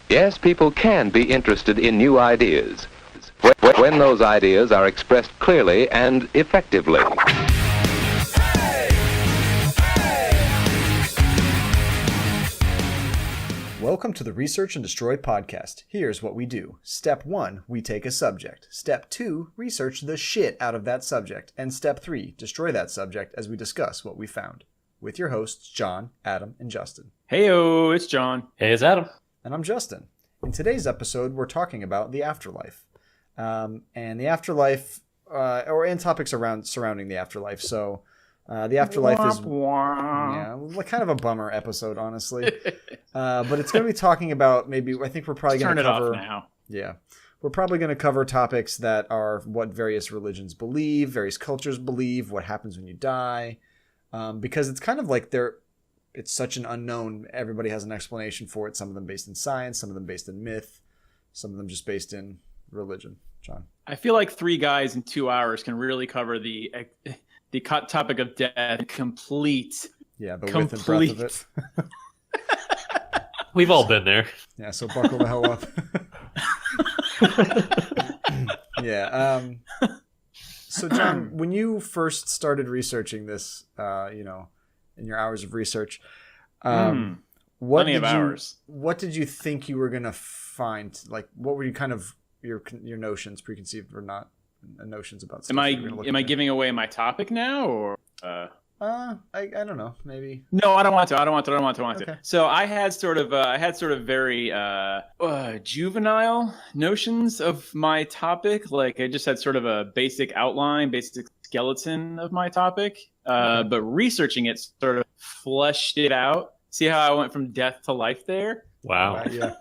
Yes, people can be interested in new ideas when those ideas are expressed clearly and effectively. Welcome to the Research and Destroy podcast. Here's what we do. Step 1, we take a subject. Step 2, research the shit out of that subject. And Step 3, destroy that subject as we discuss what we found. With your hosts, John, Adam, and Justin. Heyo, it's John. Hey, it's Adam. And I'm Justin. In today's episode, we're talking about the afterlife. And the afterlife, and topics surrounding the afterlife. So, the afterlife is kind of a bummer episode, honestly. But it's going to be talking about I think we're probably going to cover... Turn it off now. Yeah. We're probably going to cover topics that are what various religions believe, various cultures believe, what happens when you die. Because it's kind of like it's such an unknown. Everybody has an explanation for it. Some of them based in science, some of them based in myth, some of them just based in religion. John? I feel like 3 guys in 2 hours can really cover the topic of death complete. Yeah, the width and breadth of it. We've all been there. Yeah, so buckle the hell up. Yeah. So, John, when you first started researching this, in your hours of research, Plenty of hours. What did you think you were going to find? Like, what were you kind of your notions, preconceived or not, notions about stuff? Am I giving away my topic now, or? I don't know. Maybe. No, I don't want to. Okay. So I had sort of very juvenile notions of my topic. Like I just had sort of a basic outline, basic skeleton of my topic. But researching it sort of fleshed it out. See how I went from death to life there? Wow. Yeah.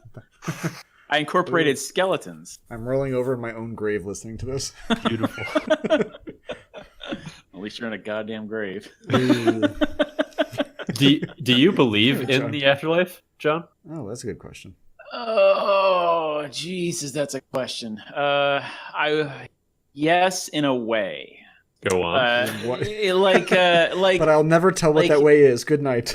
I incorporated skeletons. I'm rolling over in my own grave listening to this. Beautiful. At least you're in a goddamn grave. Do you believe in the afterlife, John? Oh, that's a good question. Oh, Jesus, that's a question. Yes, in a way. Go on. But I'll never tell what that way is. Good night.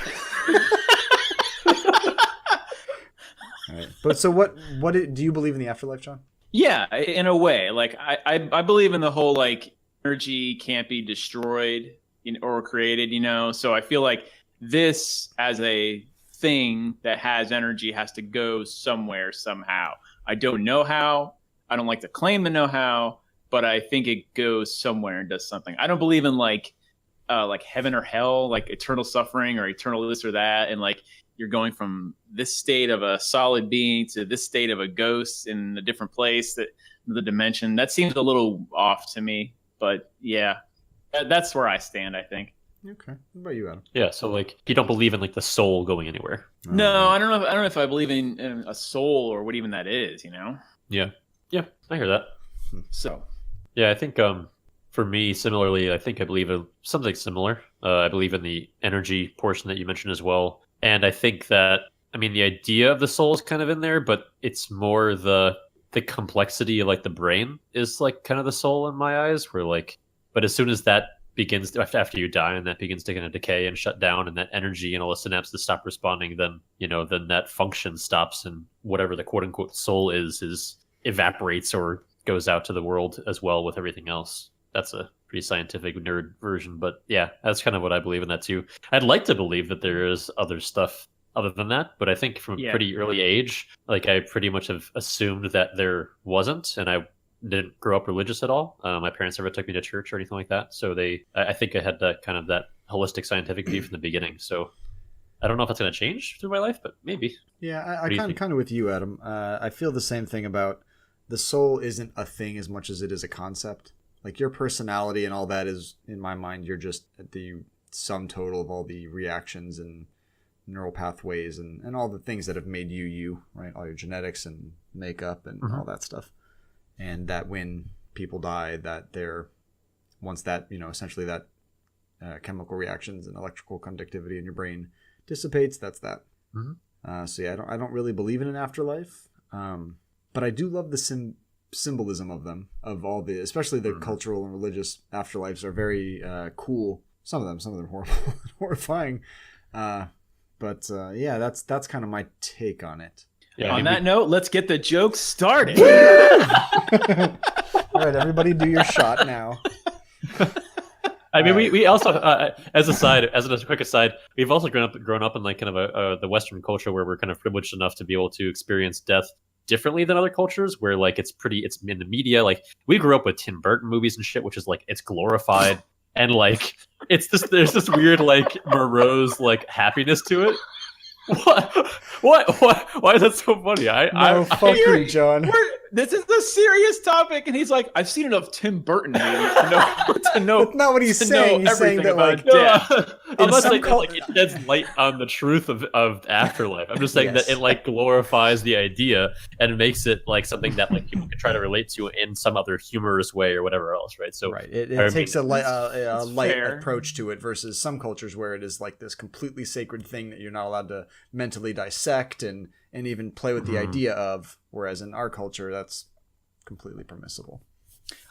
All right. But so what do you believe in the afterlife, John? Yeah, in a way. Like I believe in the whole like energy can't be destroyed or created, So I feel like this as a thing that has energy has to go somewhere somehow. I don't know how. I don't like to claim to know how, but I think it goes somewhere and does something. I don't believe in like heaven or hell, like eternal suffering or eternal this or that, and like you're going from this state of a solid being to this state of a ghost in a different place, that the dimension. That seems a little off to me, but yeah, that's where I stand, I think. Okay. What about you, Adam? Yeah, so like you don't believe in like the soul going anywhere. No, I don't know if I believe in a soul or what even that is, Yeah, I hear that. So yeah, I think for me, similarly, I think I believe in something similar. I believe in the energy portion that you mentioned as well. And I think that, the idea of the soul is kind of in there, but it's more the complexity of like the brain is like kind of the soul in my eyes, where like, but as soon as that begins, after you die and that begins to kind of decay and shut down and that energy and all the synapses stop responding, then, then that function stops and whatever the quote unquote soul is evaporates or goes out to the world as well with everything else. That's a pretty scientific nerd version, but yeah, that's kind of what I believe in that too. I'd like to believe that there is other stuff other than that, but I think from a pretty early age, like I pretty much have assumed that there wasn't, and I didn't grow up religious at all. My parents never took me to church or anything like that, so I think I had that kind of that holistic scientific view from the beginning. So I don't know if that's going to change through my life, but maybe. Yeah, I'm kind of with you, Adam. I feel the same thing about the soul isn't a thing as much as it is a concept. Like your personality and all that is, in my mind, you're just the sum total of all the reactions and neural pathways and all the things that have made you, right? All your genetics and makeup and all that stuff. And that when people die, that once that, essentially that chemical reactions and electrical conductivity in your brain dissipates, that's that. Mm-hmm. So yeah, I don't really believe in an afterlife. But I do love the symbolism of them, of all the, especially the cultural and religious afterlives are very cool. Some of them horrible, horrifying. But yeah, that's kind of my take on it. Yeah, On that note, let's get the joke started. All right, everybody, do your shot now. I mean, we also, as a quick aside, we've also grown up in like kind of the Western culture where we're kind of privileged enough to be able to experience death differently than other cultures, where like it's in the media. Like we grew up with Tim Burton movies and shit, which is like it's glorified and like there's this weird like morose like happiness to it. What? Why is that so funny? Fuck you, John. This is a serious topic, and he's like, "I've seen enough Tim Burton movies to know." That's not what he's saying. He's saying that like death. I'm not saying that, like it sheds light on the truth of Afterlife. I'm just saying that it like glorifies the idea and makes it like something that like people can try to relate to in some other humorous way or whatever else, right? So it takes a light approach to it versus some cultures where it is like this completely sacred thing that you're not allowed to mentally dissect and even play with the idea of, whereas in our culture that's completely permissible.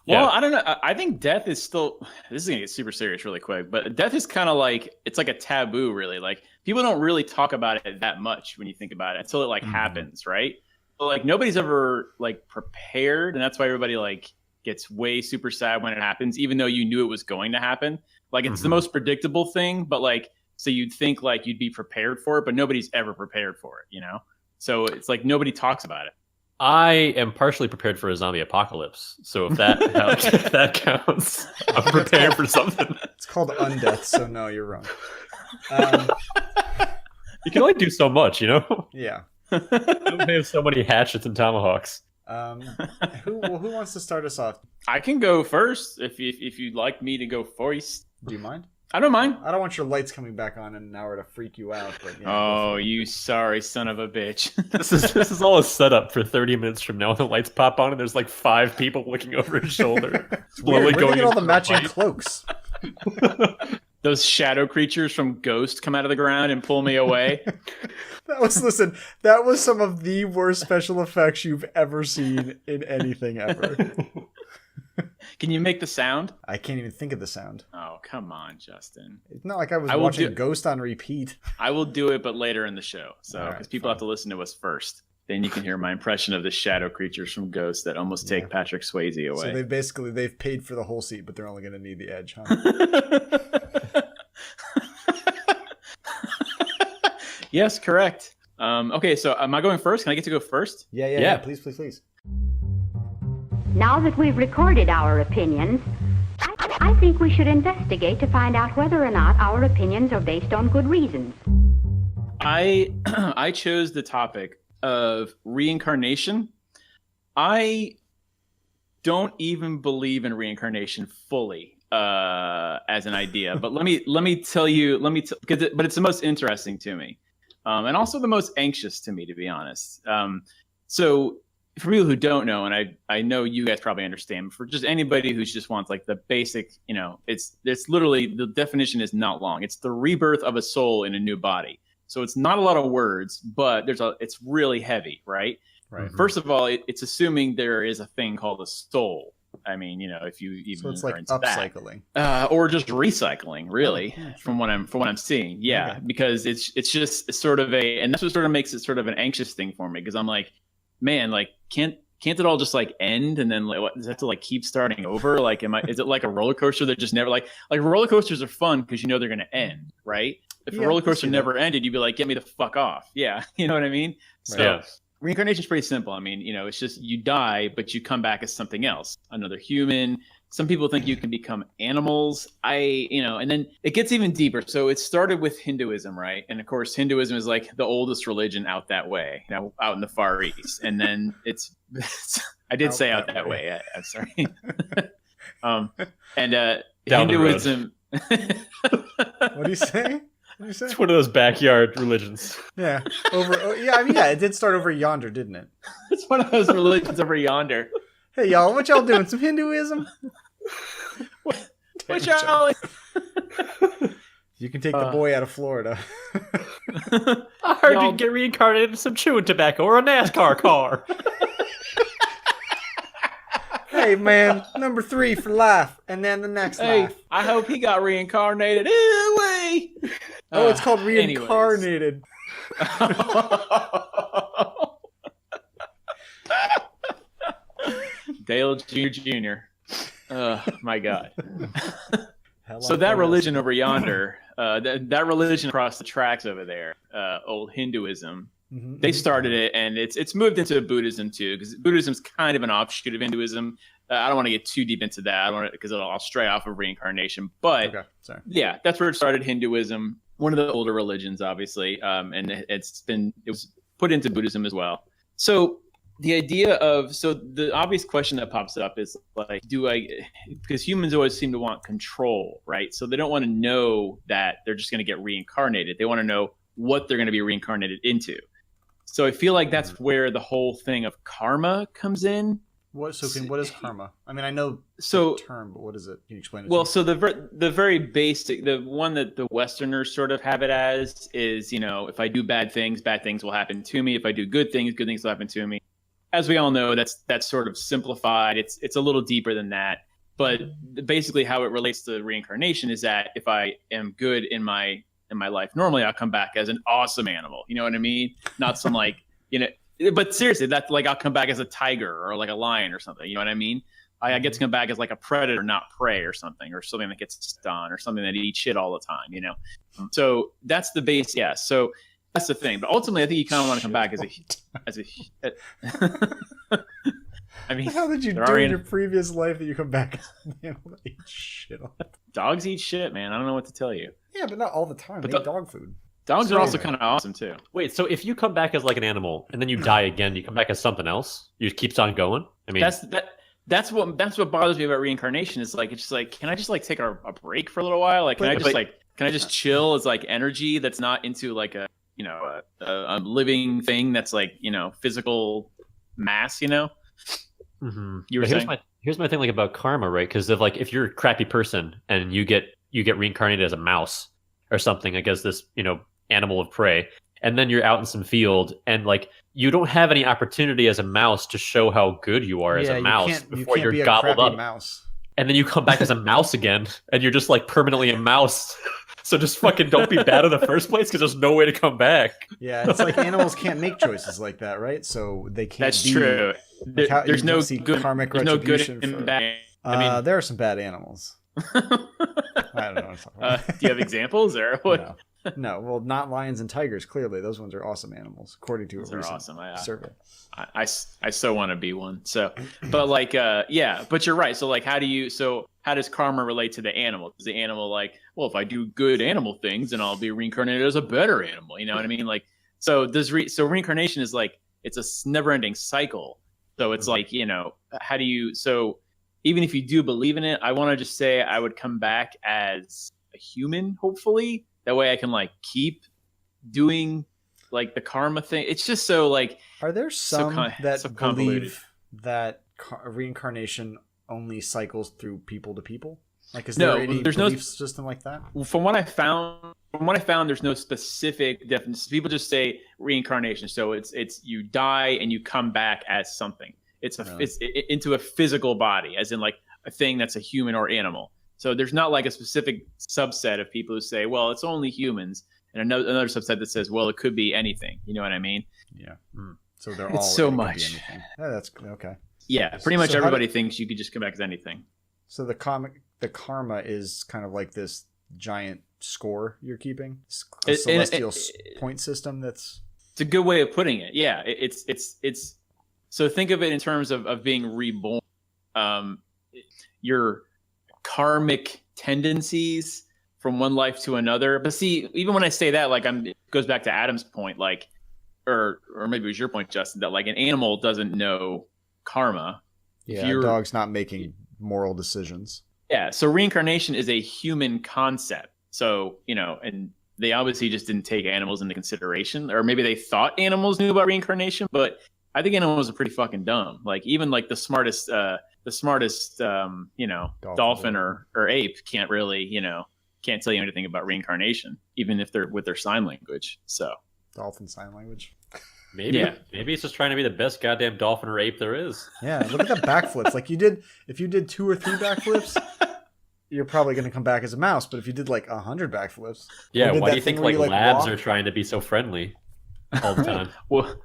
Well, I don't know. I think death is still, this is gonna get super serious really quick, but death is kind of like, it's like a taboo, really. Like people don't really talk about it that much when you think about it until it like happens, right? But like nobody's ever like prepared, and that's why everybody like gets way super sad when it happens, even though you knew it was going to happen. Like it's the most predictable thing, but like, so you'd think like you'd be prepared for it, but nobody's ever prepared for it, you know? So it's like nobody talks about it. I am partially prepared for a zombie apocalypse. So if that counts, I'm prepared for something. It's called undeath, so no, you're wrong. You can only do so much, you know? Yeah. You only have so many hatchets and tomahawks. Who wants to start us off? I can go first if you'd like me to go first. Do you mind? I don't mind. I don't want your lights coming back on in an hour to freak you out. But oh, you sorry son of a bitch! This is all a setup for 30 minutes from now. The lights pop on and there's like 5 people looking over his shoulder, slowly going. Where do you get all the matching fight? Cloaks? Those shadow creatures from Ghost come out of the ground and pull me away. That was some of the worst special effects you've ever seen in anything ever. Can you make the sound? I can't even think of the sound. Oh, come on, Justin. It's not like I was watching Ghost on repeat. I will do it, but later in the show. So, because right, people have to listen to us first. Then you can hear my impression of the shadow creatures from Ghost that almost take Patrick Swayze away. So they've paid for the whole seat, but they're only going to need the edge, huh? Yes, correct. Okay, so am I going first? Can I get to go first? Yeah. Please. Now that we've recorded our opinions, I think we should investigate to find out whether or not our opinions are based on good reasons. I chose the topic of reincarnation. I don't even believe in reincarnation fully as an idea, but let me tell you, but it's the most interesting to me, and also the most anxious to me, to be honest. So for people who don't know, and I know you guys probably understand, but for just anybody who just wants like the basic, you know, it's literally, the definition is not long. It's the rebirth of a soul in a new body. So it's not a lot of words, but it's really heavy, right? Right. First of all, it's assuming there is a thing called a soul. I mean, you know, if you even so it's like upcycling, or just recycling, really, from what I'm seeing, because it's just sort of and that's what sort of makes it sort of an anxious thing for me, because I'm like, man, like can't it all just like end, and then like, what, does it have to like keep starting over? Like, is it like a roller coaster that just never like roller coasters are fun because you know they're gonna end, right? If a roller coaster never ended, you'd be like, get me the fuck off. Yeah, you know what I mean? So reincarnation is pretty simple. I mean, you know, it's just you die, but you come back as something else, another human. Some people think you can become animals. And then it gets even deeper. So it started with Hinduism, right? And of course, Hinduism is like the oldest religion out that way, you know, out in the Far East. And then I did say out that way. I'm sorry. Hinduism. What do you say? It's one of those backyard religions. Yeah. It did start over yonder, didn't it? It's one of those religions over yonder. Hey, y'all, what y'all doing? Some Hinduism? What y'all? You can take the boy out of Florida. I heard you can get reincarnated in some chewing tobacco or a NASCAR car. Hey, man, number 3 for life, and then the next life. I hope he got reincarnated. It's called reincarnated. Dale Jr. Oh my God. Hell So on that fire. religion over yonder, that religion across the tracks over there, old Hinduism, Mhm, they mhm. started it, and it's moved into Buddhism too, because Buddhism's kind of an offshoot of Hinduism. I don't want to get too deep into that, because I'll stray off of reincarnation. But Okay, sorry. yeah, that's where it started. Hinduism, one of the older religions, obviously, and it was put into Buddhism as well. So the idea of the obvious question that pops up is like, because humans always seem to want control, right? So they don't want to know that they're just going to get reincarnated. They want to know what they're going to be reincarnated into. So I feel like that's where the whole thing of karma comes in. What is karma? I mean, I know So the term, but what is it? Can you explain it? well, to me? so the very basic, the one that the Westerners sort of have it as is, if I do bad things will happen to me. If I do good things will happen to me. As we all know, that's sort of simplified. It's a little deeper than that. But basically, how it relates to reincarnation is that if I am good in my life, normally I'll come back as an awesome animal. You know what I mean? Not some but seriously, that's like I'll come back as a tiger or like a lion or something. You know what I mean? I get to come back as like a predator, not prey, or something that gets stung, or something that eats shit all the time. So that's the base. Yeah. So that's the thing. But ultimately, I think you kind of want to come back as a. I mean, how did you do in your previous life that you come back as an animal that eats shit on it? Dogs eat shit, man. I don't know what to tell you. Yeah, but not all the time. They eat dog food. Dogs are also kind of awesome too. Wait, so if you come back as like an animal and then you die again, you come back as something else? You keeps on going? I mean, that's what bothers me about reincarnation. Is like, it's just like, can I just like take a break for a little while? Like, can I just chill as like energy that's not into like a living thing that's like physical mass? Mm-hmm. You were saying? Here's my thing, like, about karma, right? Because if you're a crappy person and you get reincarnated as a mouse or something, I guess this animal of prey, and then you're out in some field and like you don't have any opportunity as a mouse to show how good you are as a mouse before you're gobbled up. Mouse. And then you come back as a mouse again and you're just like permanently a mouse. So just fucking don't be bad in the first place, because there's no way to come back. Yeah, it's like animals can't make choices like that, right? So they can't. That's true. There's no good karmic retribution. And bad. I mean, there are some bad animals. I don't know what to talk about. Do you have examples or what? No, well, not lions and tigers. Clearly, those ones are awesome animals, according to a recent survey. I so want to be one. So, but like, but you're right. So like, how does karma relate to the animal? Is the animal like, well, if I do good animal things, then I'll be reincarnated as a better animal? You know what I mean? Like, so reincarnation is like, it's a never-ending cycle. So it's like, how do you? So even if you do believe in it, I want to just say I would come back as a human, hopefully. That way I can like keep doing like the karma thing. It's just so like. Are there some that so convoluted. believe that reincarnation only cycles through people to people? Like, is there any belief system like that? From what I found, there's no specific definition. People just say reincarnation. So it's you die and you come back as something. It's into a physical body, as in like a thing that's a human or animal. So there's not like a specific subset of people who say, well, it's only humans, and another subset that says, well, it could be anything. You know what I mean? Yeah. So they're all. It's so much. Yeah, that's okay. Yeah, pretty much everybody thinks you could just come back as anything. So the karma is kind of like this giant score you're keeping, a celestial point system. It's a good way of putting it. Yeah, it's. So think of it in terms of being reborn. Your karmic tendencies from one life to another. But see, even when I say that, like it goes back to Adam's point, like, or maybe it was your point, Justin, that like an animal doesn't know karma. Yeah, a dog's not making moral decisions. Yeah, so reincarnation is a human concept. So, and they obviously just didn't take animals into consideration, or maybe they thought animals knew about reincarnation, but I think animals are pretty fucking dumb. Like even like the smartest dolphin or ape can't really, can't tell you anything about reincarnation, even if they're with their sign language. So dolphin sign language. Maybe it's just trying to be the best goddamn dolphin or ape there is. Yeah, look at the backflips. Like if you did 2 or 3 backflips, you're probably going to come back as a mouse. But if you did like 100 backflips, yeah, why do you think like labs are trying to be so friendly? all the time. Well,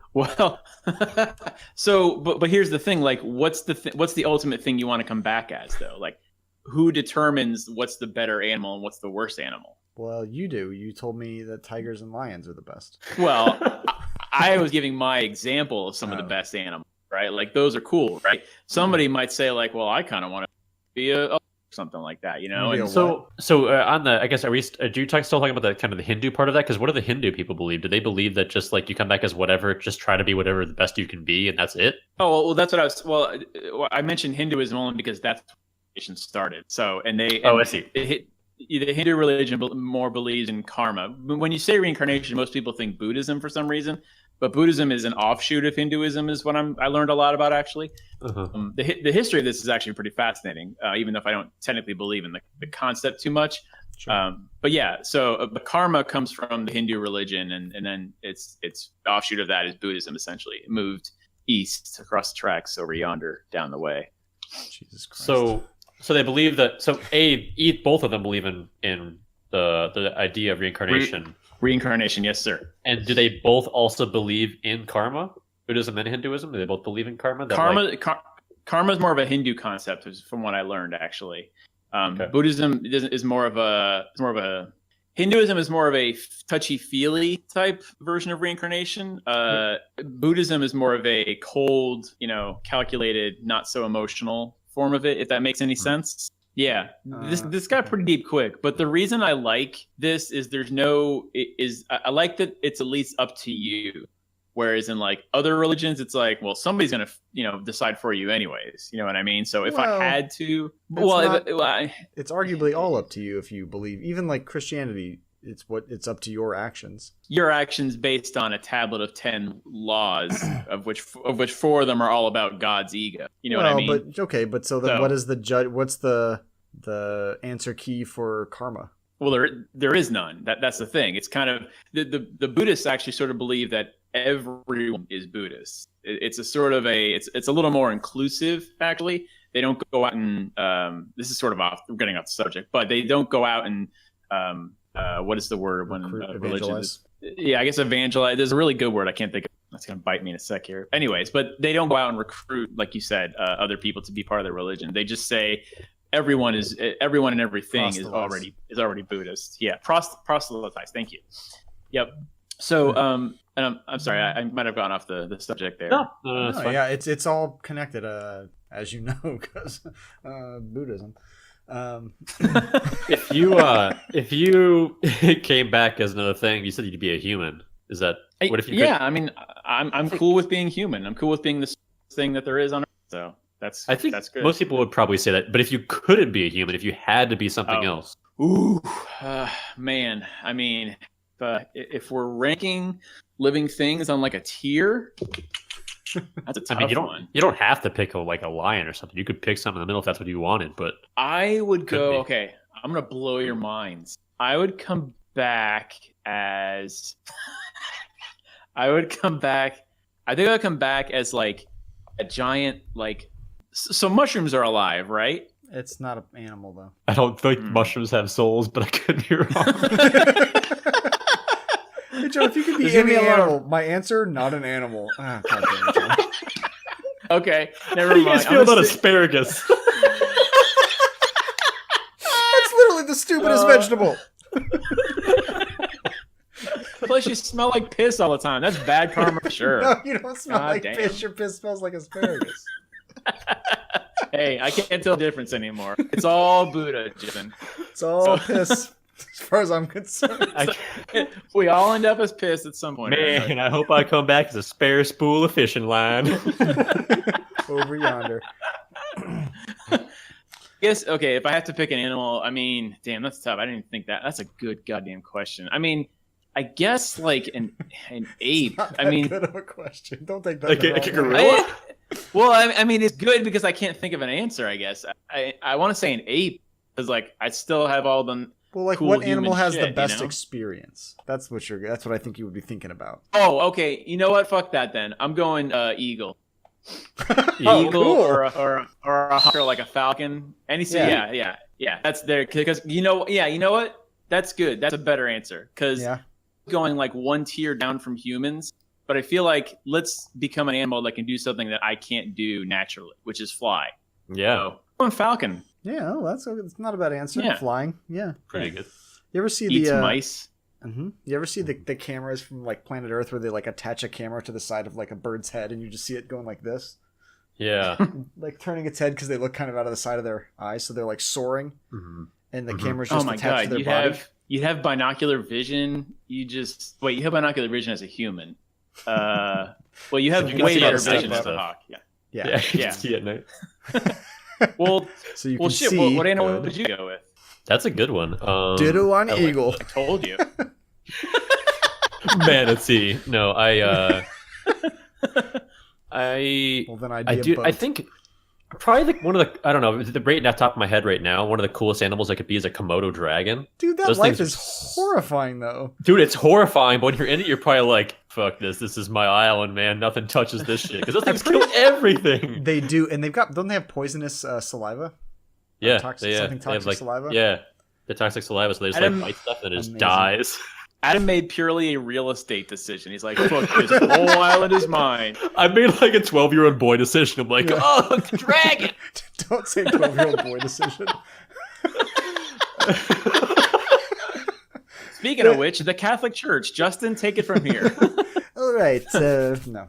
so but here's the thing. Like, what's the ultimate thing you want to come back as though? Like, who determines what's the better animal and what's the worst animal? Well, you do. You told me that tigers and lions are the best. Well, I was giving my example of some of the best animals, right? Like, those are cool, right? Somebody might say, like, well, I kind of want to be a something like that, you know? And so on the, I guess, are we, do you still talking about the kind of the Hindu part of that? Because what do the Hindu people believe? Do they believe that just like you come back as whatever, just try to be whatever the best you can be, and that's it? Oh, well, that's what I was. Well, I mentioned Hinduism only because that's where religion started. So, I see. The Hindu religion more believes in karma. When you say reincarnation, most people think Buddhism for some reason, but Buddhism is an offshoot of Hinduism, is what I learned a lot about, actually. Uh-huh. The history of this is actually pretty fascinating, even if I don't technically believe in the concept too much. Sure. But yeah, so the karma comes from the Hindu religion, and then its offshoot of that is Buddhism. Essentially, it moved east across the tracks over yonder down the way. Jesus Christ. So they believe that. So both of them believe in the idea of reincarnation. Reincarnation, yes, sir. And do they both also believe in karma? Buddhism and Hinduism? Do they both believe in karma? Karma is more of a Hindu concept, from what I learned, actually. Okay. Buddhism is more of a Hinduism is more of a touchy-feely type version of reincarnation. Buddhism is more of a cold, calculated, not so emotional form of it, if that makes any sense. Yeah, this got pretty deep quick, but the reason I like this is I like that it's at least up to you. Whereas in like other religions, it's like, well, somebody's gonna decide for you anyways. You know what I mean? So if I had to, it's arguably all up to you if you believe. Even like Christianity, it's up to your actions. Your actions based on a tablet of 10 laws, of which 4 of them are all about God's ego. You know what I mean? But so then, what is the judge? What's the answer key for karma? Well, there is none. That's the thing. It's kind of the Buddhists actually sort of believe that everyone is Buddhist. It's a sort of it's a little more inclusive, actually. They don't go out and this is sort of we're getting off the subject, but they don't go out and what is the word when religion is? Yeah, I guess evangelize. There's a really good word I can't think of. That's going to bite me in a sec here. Anyways, but they don't go out and recruit, like you said, other people to be part of their religion. They just say everyone and everything is already Buddhist. Yeah, proselytize. Thank you. Yep. So, and I'm sorry, I might have gone off the subject there. No, yeah, it's all connected, as you know, because Buddhism. If you came back as another thing, you said you'd be a human. Is that what if you? Yeah, I mean, I'm cool with being human. I'm cool with being the thing that there is on Earth. So I think that's good. Most people would probably say that. But if you couldn't be a human, if you had to be something else, man, I mean, if we're ranking living things on like a tier. That's a tough one. You don't have to pick a lion or something. You could pick something in the middle if that's what you wanted. But I would go. Okay, I'm gonna blow your minds. I would come back as. I think I'd come back as like a giant So mushrooms are alive, right? It's not an animal though. I don't think mushrooms have souls, but I could be wrong. Hey, Joe, if you could be any animal, my answer, not an animal. God damn it, Joe. Okay, never How do you mind. guys feel about asparagus? That's literally the stupidest vegetable. Plus, you smell like piss all the time. That's bad karma for sure. No, you don't smell like piss. Your piss smells like asparagus. Hey, I can't tell the difference anymore. It's all Buddha, Jim. It's all piss, as far as I'm concerned. We all end up as piss at some point. Man, right? I hope I come back as a spare spool of fishing line. Over yonder. Yes, okay, if I have to pick an animal, I mean, damn, that's tough. I didn't even think that. That's a good goddamn question. I mean, I guess like an ape. I mean, good of a question. Don't take that. Like a gorilla. Well, I mean, it's good because I can't think of an answer. I guess I want to say an ape because I still have all the cool what animal has shit, the best experience? That's what I think you would be thinking about. Oh, okay. You know what? Fuck that then. I'm going eagle. Eagle cool. or a hawk or like a falcon. Yeah. That's there because you know what? That's good. That's a better answer because going like one tier down from humans, but I feel like let's become an animal that can do something that I can't do naturally, which is fly. Yeah. So, I'm falcon. Yeah, that's not a bad answer. Yeah. Flying. Yeah. Pretty good. You ever see Eats the mice. You ever see the cameras from like Planet Earth where they like attach a camera to the side of like a bird's head and you just see it going like this? Yeah. Like turning its head because they look kind of out of the side of their eyes, so they're like soaring, and the camera's Oh just my attached god, to their body. you'd have binocular vision. You have binocular vision as a human. Well, you have you can way see better all the vision stuff. as a hawk. Yeah. Yeah. Yeah. You Yeah. can see at night. Well, So you well, can shit. see. What animal would you go with? That's a good one. Ditto on I like- eagle. I told you. Manatee. No, I Well, then I'd be I a do. boat. I think probably one of the I don't know the right off the top of my head right now. One of the coolest animals I could be is a Komodo dragon. Dude, that those life things is are horrifying, though. Dude, it's horrifying. But when you're in it, you're probably like, "Fuck this! This is my island, man. Nothing touches this shit." Because those things kill everything. They do, and don't they have poisonous saliva? Yeah, Toxic- they, something they have, toxic like, saliva? Yeah, the toxic saliva. So they just Adam- like bite stuff and it just Amazing. dies. Adam made purely a real estate decision. He's like, "Fuck this! Whole island is mine." I made like a 12-year-old boy decision. I'm like, Yeah. "Oh, the dragon!" Don't say 12-year-old boy decision. Speaking of which, the Catholic Church. Justin, take it from here. All right, no.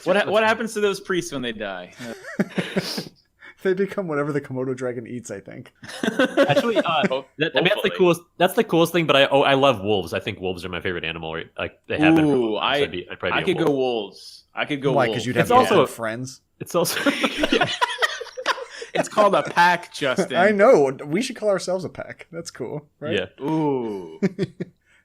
What happens to those priests when they die? They become whatever the Komodo dragon eats, I think. Actually, that's the Hopefully. coolest. That's the coolest thing. But I love wolves. I think wolves are my favorite animal. Right? Like they have been. for Ooh, wolves. I'd probably I be a could go wolf. wolves. I could go Why? wolves. Because you'd It's have also- friends. It's also. It's called a pack, Justin. I know. We should call ourselves a pack. That's cool, right? Yeah. Ooh.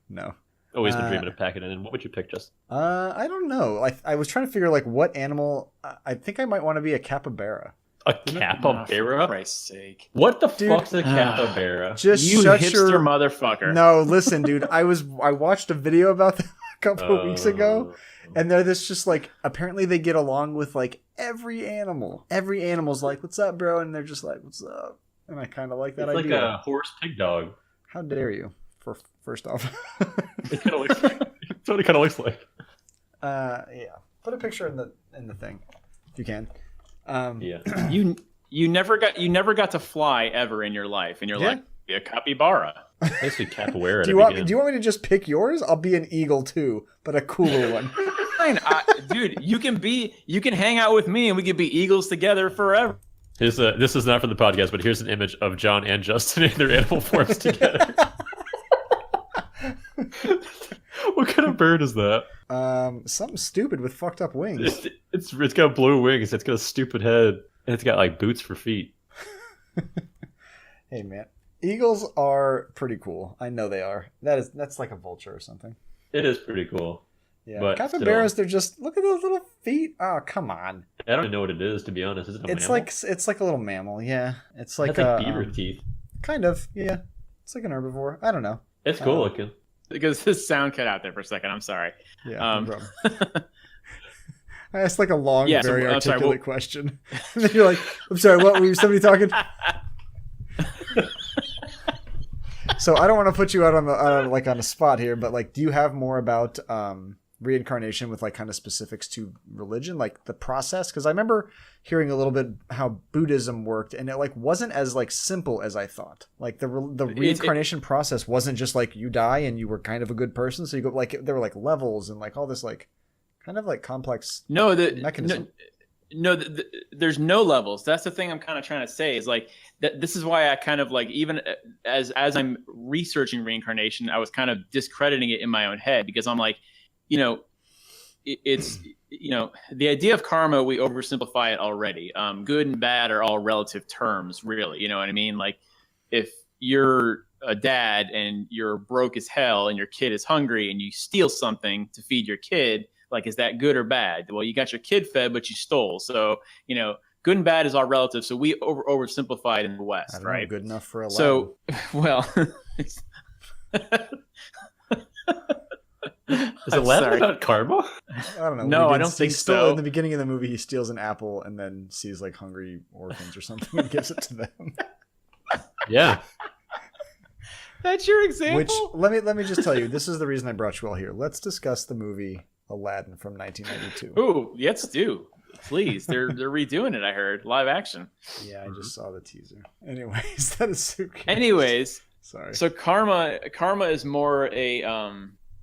No. Always been dreaming of packing it in. What would you pick, Justin? I don't know. I was trying to figure like what animal. I think I might want to be a capybara. A Oh, for capybara? Christ's sake. What the Dude. fuck's a capybara? Just You shut hipster your motherfucker. No, listen, dude. I watched a video about them a couple of weeks ago, and they're this just like apparently they get along with like every animal. Every animal's like, "What's up, bro?" And they're just like, "What's up?" And I kind of like that It's like idea. a horse pig dog. How dare you? First off, It kind of looks. That's what it kind of looks like. yeah. Put a picture in the thing if you can. Yeah. You never got to fly ever in your life, and you're Yeah. like a capybara. Basically capoeira. Do you want me to just pick yours? I'll be an eagle too, but a cooler one. Fine, dude. You can hang out with me, and we can be eagles together forever. This is not from the podcast, but here's an image of John and Justin in their animal forms together. What kind of bird is that? Something stupid with fucked up wings. It's got blue wings. It's got a stupid head, and it's got like boots for feet. Hey man, eagles are pretty cool. I know they are. That's like a vulture or something. It is pretty cool. Yeah, But capybaras. still. They're just look at those little feet. Oh, come on. I don't even know what it is, to be honest. Is it a It's mammal? like a little mammal. Yeah, it's It like has a like beaver teeth. kind of. Yeah, it's like an herbivore. I don't know. It's cool looking. Because this sound cut out there for a second. I'm sorry. Yeah, no problem. I asked like a long, Yeah, so- very I'm sorry, articulate question. And then you're like, "I'm sorry, what were somebody talking?" So I don't want to put you out on the spot here, but like, do you have more about reincarnation with like kind of specifics to religion, like the process? Because I remember hearing a little bit how Buddhism worked, and it like wasn't as like simple as I thought. Like the reincarnation process wasn't just like you die and you were kind of a good person, so you go like there were like levels and like all this like kind of like complex mechanism. There's no levels. That's the thing I'm kind of trying to say is like that. This is why I kind of like even as I'm researching reincarnation, I was kind of discrediting it in my own head because I'm like, it's the idea of karma, we oversimplify it already. Good and bad are all relative terms, really. You know what I mean? Like if you're a dad and you're broke as hell and your kid is hungry and you steal something to feed your kid, like, is that good or bad? Well, you got your kid fed, but you stole. So, good and bad is all relative. So we oversimplify it in the West, I don't right? know, good enough for a So, well, Is Aladdin about karma? I don't know. No, He I don't think still, so. In the beginning of the movie, he steals an apple and then sees like hungry orphans or something and gives it to them. Yeah. That's your example. Which let me just tell you, this is the reason I brought you all here. Let's discuss the movie Aladdin from 1992. Ooh, let's do. Please, they're redoing it. I heard live action. Yeah, I just saw the teaser. Anyways, that is so cute. Anyways, sorry. So karma is more a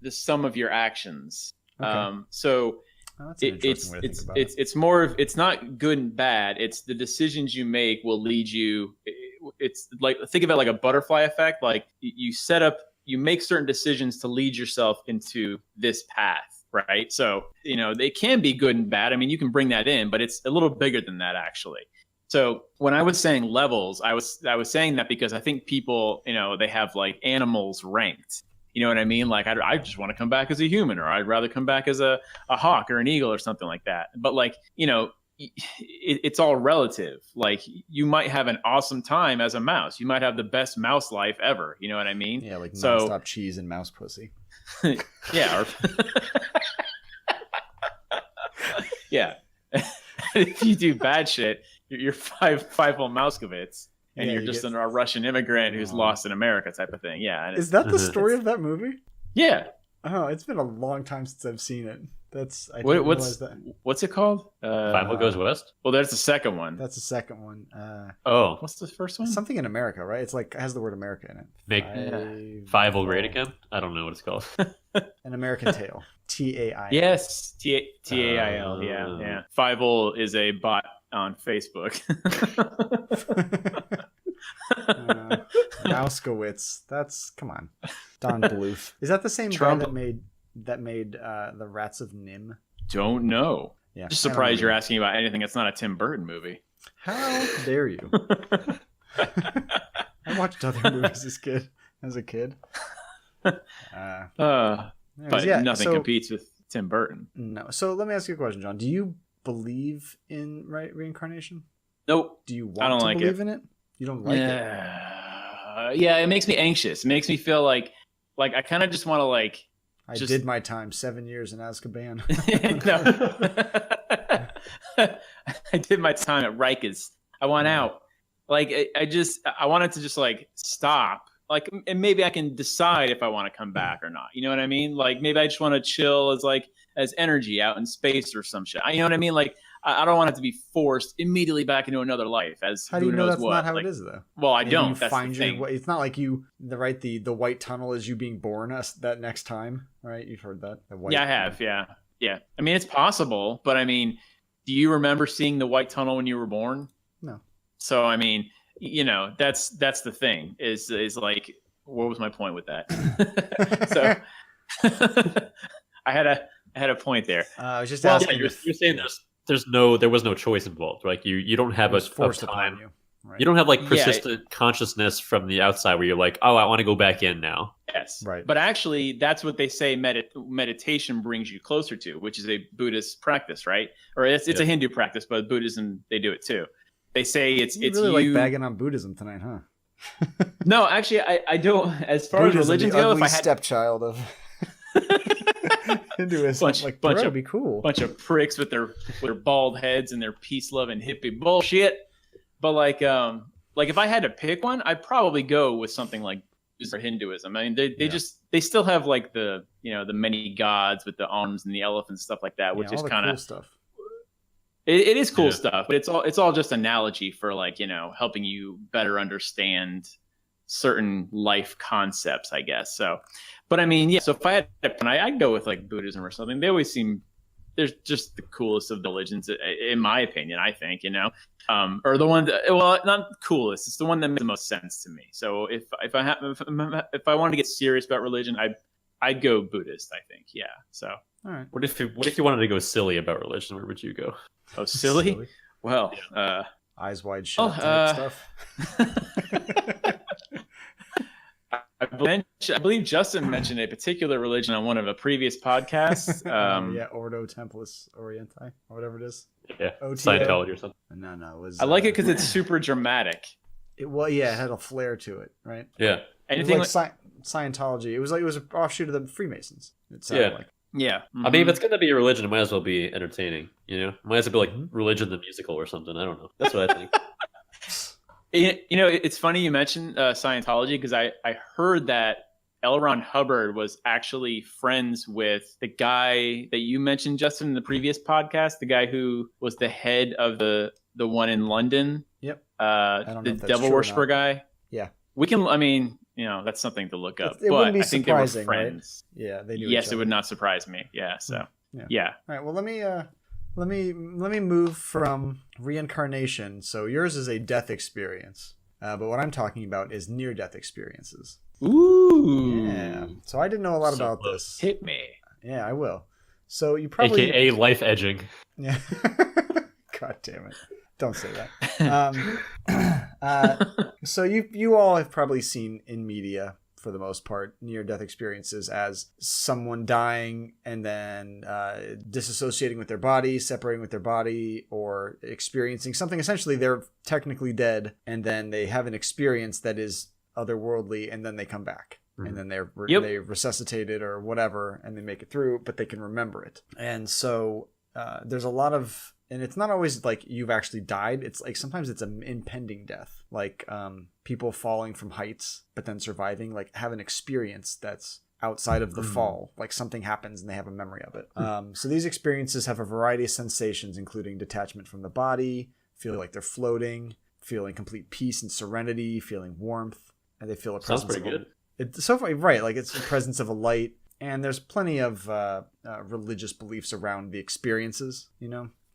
the sum of your actions. Okay. So that's an interesting way to think about it. it's more of, it's not good and bad. It's the decisions you make will lead you. It's like, think of it like a butterfly effect. Like you make certain decisions to lead yourself into this path, right? So, they can be good and bad. I mean, you can bring that in, but it's a little bigger than that, actually. So when I was saying levels, I was saying that because I think people, they have like animals ranked. You know what I mean? Like, I just want to come back as a human, or I'd rather come back as a hawk or an eagle or something like that. But like, it's all relative. Like, you might have an awesome time as a mouse. You might have the best mouse life ever. You know what I mean? Yeah, like nonstop cheese and mouse pussy. Yeah. Yeah. If you do bad shit, you're five whole Mouskowitz, and you're just a Russian immigrant who's lost in America type of thing. Yeah. Is that the story of that movie? Yeah. Oh, it's been a long time since I've seen it. I didn't realize that. What's it called? Fievel Goes West? Well, there's the second one. That's the second one. What's the first one? Something in America, right? It's like, it has the word America in it. Make Fievel great again? I don't know what it's called. An American Tale. TAIL. Yes, TAIL. Yeah. Fievel is a bot on Facebook. Mouskowitz. Come on. Don Bluth. Is that the same guy that made the Rats of Nim? Don't know. Yeah. Just surprised you're asking about anything that's not a Tim Burton movie. How dare you? I watched other movies as a kid. But nothing competes with Tim Burton. No. So let me ask you a question, John. Do you believe in reincarnation? Nope. Do you want to believe in it? You don't like it? Yeah, it makes me anxious. It makes me feel like I kind of just want to like. I did my time, 7 years in Azkaban. I did my time at Rikers. I want out. Like, I wanted to just like stop. Like, and maybe I can decide if I want to come back or not. You know what I mean? Like, maybe I just want to chill as energy out in space or some shit. You know what I mean? Like, I don't want it to be forced immediately back into another life. How do you know that's not how it is, though? Well, I don't. That's the thing. It's not like the white tunnel is you being born that next time, right? You've heard that. Yeah, I have. Yeah. I mean, it's possible, but I mean, do you remember seeing the white tunnel when you were born? No. So I mean, that's the thing. Is like, what was my point with that? So I had a point there. I was just asking. Yeah, you're saying there was no choice involved. Like you don't have a time. You, right? You don't have like persistent consciousness from the outside where you're like, oh, I want to go back in now. Yes, right. But actually, that's what they say meditation brings you closer to, which is a Buddhist practice, right? Or it's a Hindu practice, but Buddhism, they do it too. They say it's really like bagging on Buddhism tonight, huh? No, actually, I don't. As far as religion goes, if I had stepchild of Hinduism, bunch of be cool. Bunch of pricks with their bald heads and their peace loving hippie bullshit. But like if I had to pick one, I'd probably go with something like Hinduism. I mean, they still have like the the many gods with the arms and the elephants and stuff like that, which is kind of cool stuff. It is cool stuff, but it's all just analogy for like helping you better understand certain life concepts, I guess. So, but I mean, so if I had to, I'd go with like Buddhism or something. They always seem, they're just the coolest of the religions, in my opinion, I think, or the one that, well, not coolest. It's the one that makes the most sense to me. So if I wanted to get serious about religion, I'd go Buddhist, I think. Yeah. So, all right. What if you wanted to go silly about religion? Where would you go? Oh, silly? Well, eyes wide shut type stuff. I believe Justin mentioned a particular religion on one of the previous podcasts. Ordo Templis Orientis, or whatever it is. Yeah, OTO. Scientology or something. No, it was. I like it because it's super dramatic. It had a flair to it, right? Yeah. Anything like Scientology. It was an offshoot of the Freemasons. It sounded like. Yeah. Mm-hmm. I mean, if it's going to be a religion, it might as well be entertaining, It might as well be like Religion the Musical or something. I don't know. That's what I think. It's funny you mentioned Scientology because I heard that L. Ron Hubbard was actually friends with the guy that you mentioned, Justin, in the previous podcast, the guy who was the head of the one in London. Yep. I don't know the devil worshiper guy. Yeah. We can, I mean, that's something to look up. It but wouldn't be I think they were surprising, friends. Right? Yeah, they knew Yes, each other. it would not surprise me. Yeah, so, yeah. All right, well, let me move from reincarnation. So yours is a death experience. But what I'm talking about is near-death experiences. Ooh. Yeah. So I didn't know a lot about this. Hit me. Yeah, I will. So you probably... AKA life edging. Yeah. God damn it. Don't say that. So you all have probably seen in media, for the most part, near-death experiences as someone dying and then disassociating with their body, separating with their body, or experiencing something. Essentially, they're technically dead, and then they have an experience that is otherworldly, and then they come back. And then they're resuscitated or whatever, and they make it through, but they can remember it. And so there's a lot of... And it's not always like you've actually died. It's like sometimes it's an impending death. Like people falling from heights, but then surviving, like have an experience that's outside of the fall. Like something happens and they have a memory of it. So these experiences have a variety of sensations, including detachment from the body, feeling like they're floating, feeling complete peace and serenity, feeling warmth, and they feel a presence. Sounds pretty good. It's so far, right. Like it's the presence of a light. And there's plenty of religious beliefs around the experiences,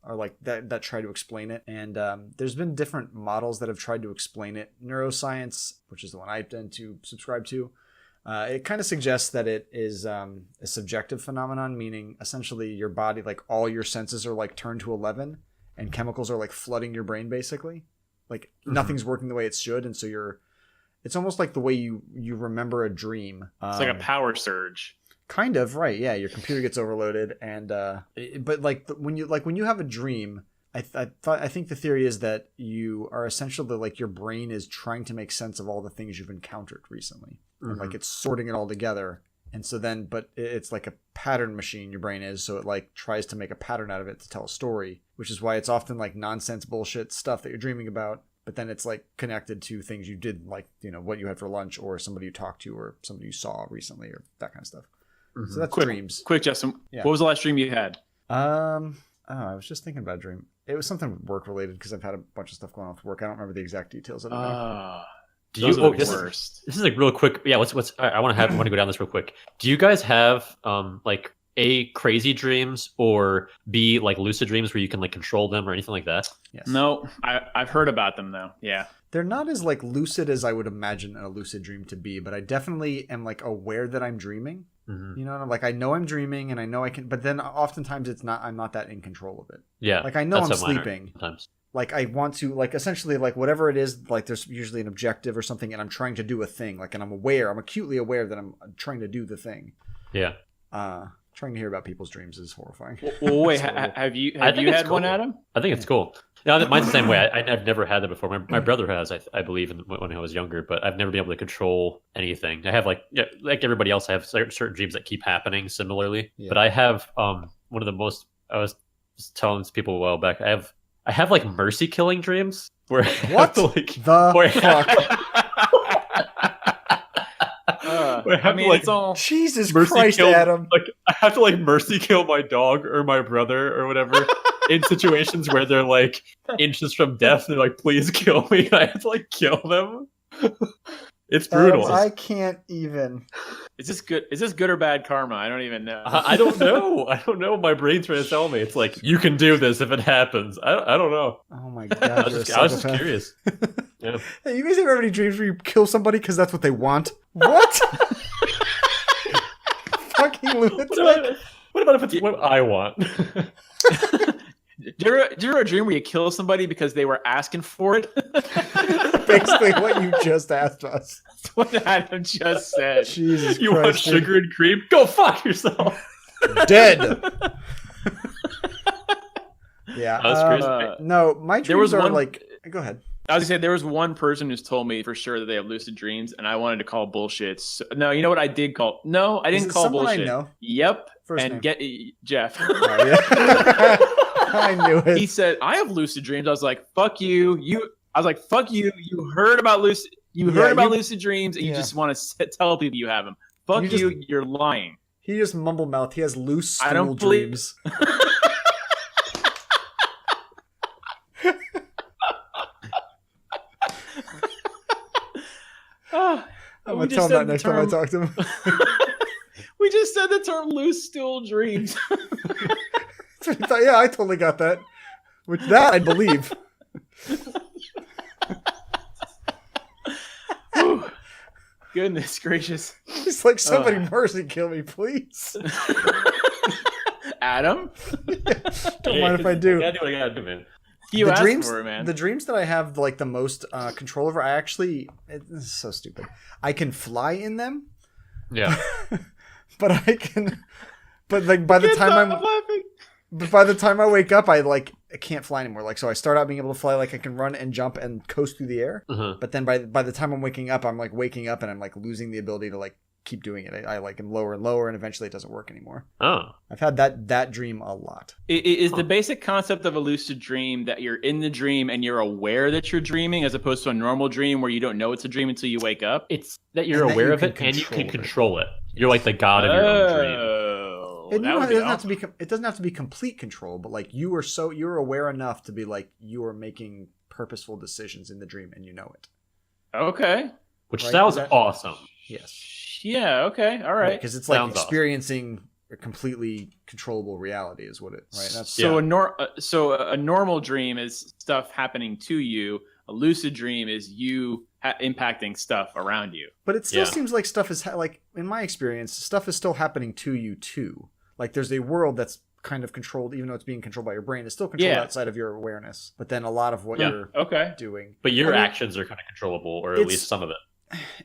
or like that try to explain it. And there's been different models that have tried to explain it. Neuroscience, which is the one I tend to subscribe to, it kind of suggests that it is a subjective phenomenon, meaning essentially your body, like all your senses are like turned to 11 and chemicals are like flooding your brain basically. Like nothing's working the way it should. And so it's almost like the way you remember a dream. It's like a power surge. Kind of, right? Yeah, your computer gets overloaded, and but like when you have a dream, I think the theory is that you are essentially like your brain is trying to make sense of all the things you've encountered recently, and like it's sorting it all together, and so then, but it's like a pattern machine. Your brain is, so it like tries to make a pattern out of it to tell a story, which is why it's often like nonsense bullshit stuff that you're dreaming about. But then it's like connected to things you did, like what you had for lunch, or somebody you talked to, or somebody you saw recently, or that kind of stuff. So that's dreams. Quick, Justin. Yeah. What was the last dream you had? I was just thinking about a dream. It was something work related because I've had a bunch of stuff going on with work. I don't remember the exact details of it. This is like real quick. Yeah, I want to go down this real quick. Do you guys have like A, crazy dreams, or B, like lucid dreams where you can like control them or anything like that? Yes. No, I've heard about them though. Yeah. They're not as like lucid as I would imagine a lucid dream to be, but I definitely am like aware that I'm dreaming. And I'm like, I know I'm dreaming and I know I can, but then oftentimes I'm not that in control of it. Yeah. Like I know I'm sleeping. Sometimes. Like I want to, like essentially like whatever it is, like there's usually an objective or something and I'm trying to do a thing. Like, and I'm acutely aware that I'm trying to do the thing. Yeah. Trying to hear about people's dreams is horrifying. Well, wait, have you had one, Adam? I think it's cool. Yeah, mine's the same way. I've never had that before. My brother has, I believe, when I was younger, but I've never been able to control anything. I have like everybody else, I have certain dreams that keep happening similarly. Yeah. But I have one of the most. I was telling people a while back. I have like mercy killing dreams where what the fuck. It's all Jesus Christ, Adam. Like I have to like mercy kill my dog or my brother or whatever in situations where they're like inches from death. They're like, please kill me. I have to like kill them. It's brutal. I can't even. Is this good or bad karma? I don't even know. I don't know. I don't know. My brain's trying to tell me. It's like, you can do this if it happens. I don't know. Oh my God. I was just curious. Yeah. Hey, you guys ever have any dreams where you kill somebody because that's what they want? What? Fucking lunatic. What about if it's what I want? Do you ever dream where you kill somebody because they were asking for it? Basically what you just asked us. That's what Adam just said. Jesus you Christ, want sugar and cream? Go fuck yourself. Dead. Yeah. No, my dreams are like... Go ahead. I was going to say, there was one person who's told me for sure that they have lucid dreams, and I wanted to call bullshit. So, no, you know what I did call? No, I didn't call bullshit. I know? Yep. First and name. Get Jeff. Oh, yeah. I knew it. He said, I have lucid dreams. I was like, fuck you. I was like, fuck you. You heard about lucid. You heard about lucid dreams, and you just want to tell people you have them. Fuck you. You're lying. He just mumble mouth. He has loose stool dreams. I'm gonna tell him that next time I talk to him. We just said the term "loose stool dreams." Yeah, I totally got that. Which that I believe. Goodness gracious! It's like somebody mercy kill me, please. Adam, don't mind if I do. I gotta do what I gotta do, man. You asked for it, man. The dreams that I have like the most control over, this is so stupid. I can fly in them. Yeah. But like by the time I wake up, I can't fly anymore. Like, so I start out being able to fly, like I can run and jump and coast through the air. But then by the time I'm waking up, I'm like waking up and I'm like losing the ability to like keep doing it. I like am lower and lower, and eventually it doesn't work anymore. Oh, I've had that dream a lot. Is the basic concept of a lucid dream that you're in the dream and you're aware that you're dreaming, as opposed to a normal dream where you don't know it's a dream until you wake up? It's that you're aware of it and you can control it. You're like the god of your own dream. It doesn't have to be complete control, but like you're aware enough to be like you are making purposeful decisions in the dream and you know it. Okay. Which sounds awesome. Yes. Yeah. Okay. All right. Because it's like experiencing a completely controllable reality is what it. Right. That's so a normal dream is stuff happening to you. A lucid dream is you impacting stuff around you. But it still seems like stuff is like in my experience, stuff is still happening to you too. Like there's a world that's kind of controlled, even though it's being controlled by your brain. It's still controlled outside of your awareness. But then a lot of what you're doing. But your actions are kind of controllable, or at least some of it.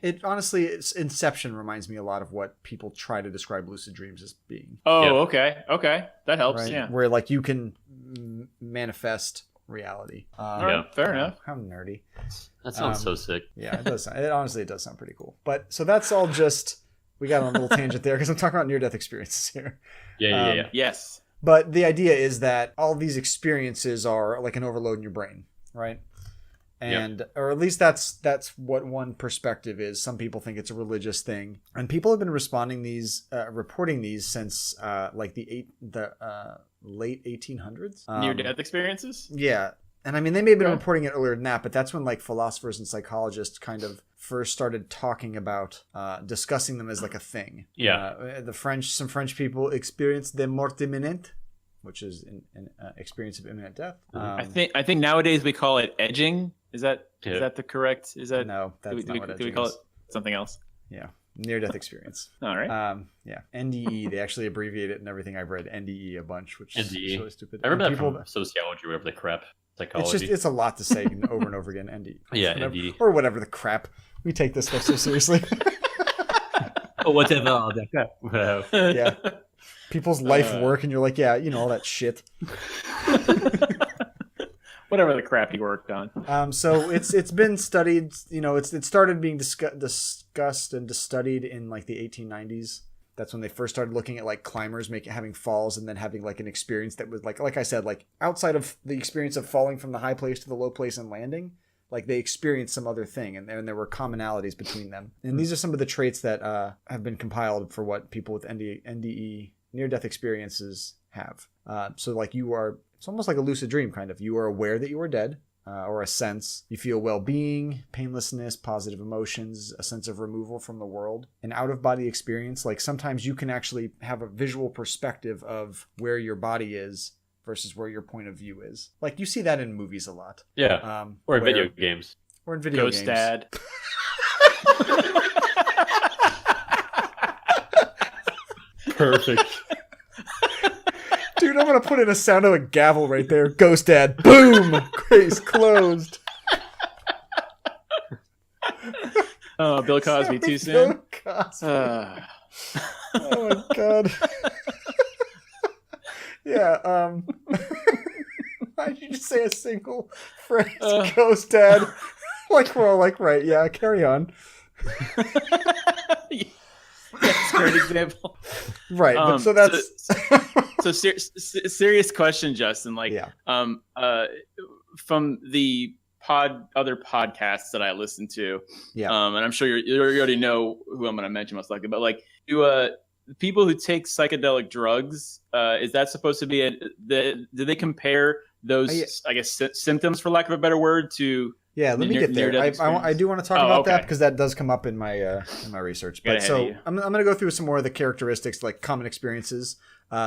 It honestly, Inception reminds me a lot of what people try to describe lucid dreams as being. Oh, okay, that helps. Right? Yeah, where like you can manifest reality. Fair enough. How nerdy. That sounds so sick. Yeah, it does. It does sound pretty cool. But so that's all just we got on a little tangent there because I'm talking about near-death experiences here. Yeah. Yes. But the idea is that all these experiences are like an overload in your brain, right? And or at least that's what one perspective is. Some people think it's a religious thing, and people have been reporting these since like the late 1800s. Near-death experiences. Yeah, and I mean they may have been reporting it earlier than that, but that's when like philosophers and psychologists kind of first started talking about discussing them as like a thing. Yeah, some French people experienced the mort imminente, which is an experience of imminent death. I think nowadays we call it edging. Is that the correct? Is that no? That's not what edging is. Do we call it something else? Yeah, near-death experience. All right. NDE. They actually abbreviate it in everything I've read. NDE a bunch, which is really stupid. I remember that from sociology, whatever the crap. Psychology. It's a lot to say over and over again. NDE. Yeah, whatever, NDE. Or whatever the crap. We take this stuff so seriously. Whatever. Yeah. People's life work, and you're like, yeah, all that shit. Whatever the crap you worked on. So it's been studied. It started being discussed and studied in like the 1890s. That's when they first started looking at like climbers having falls and then having like an experience that was like I said, like outside of the experience of falling from the high place to the low place and landing. Like they experienced some other thing, and there were commonalities between them. And these are some of the traits that have been compiled for what people with NDE near-death experiences have. So like it's almost like a lucid dream kind of. You are aware that you are dead, or a sense. You feel well-being, painlessness, positive emotions, a sense of removal from the world. An out-of-body experience, like sometimes you can actually have a visual perspective of where your body is versus where your point of view is. Like you see that in movies a lot. Yeah. Or in video games. Or in video games. Ghost Dad. Perfect. Dude, I'm going to put in a sound of a gavel right there. Ghost Dad. Boom! Case closed. Oh, Bill Cosby too soon? Bill Cosby. Oh my god. Yeah, why did you just say a single phrase? Ghost Dad. Like we're all like, right, yeah, carry on. That's a great example. Right, but so that's serious question, Justin. Like, from the other podcasts that I listen to. Yeah. And I'm sure you already know who I'm going to mention most likely, but like, do people who take psychedelic drugs, is that supposed to be do they compare those, I guess, symptoms, for lack of a better word, to? Yeah, let me get there. I do want to talk about that because that does come up in my research. But so I'm going to go through some more of the characteristics, like common experiences.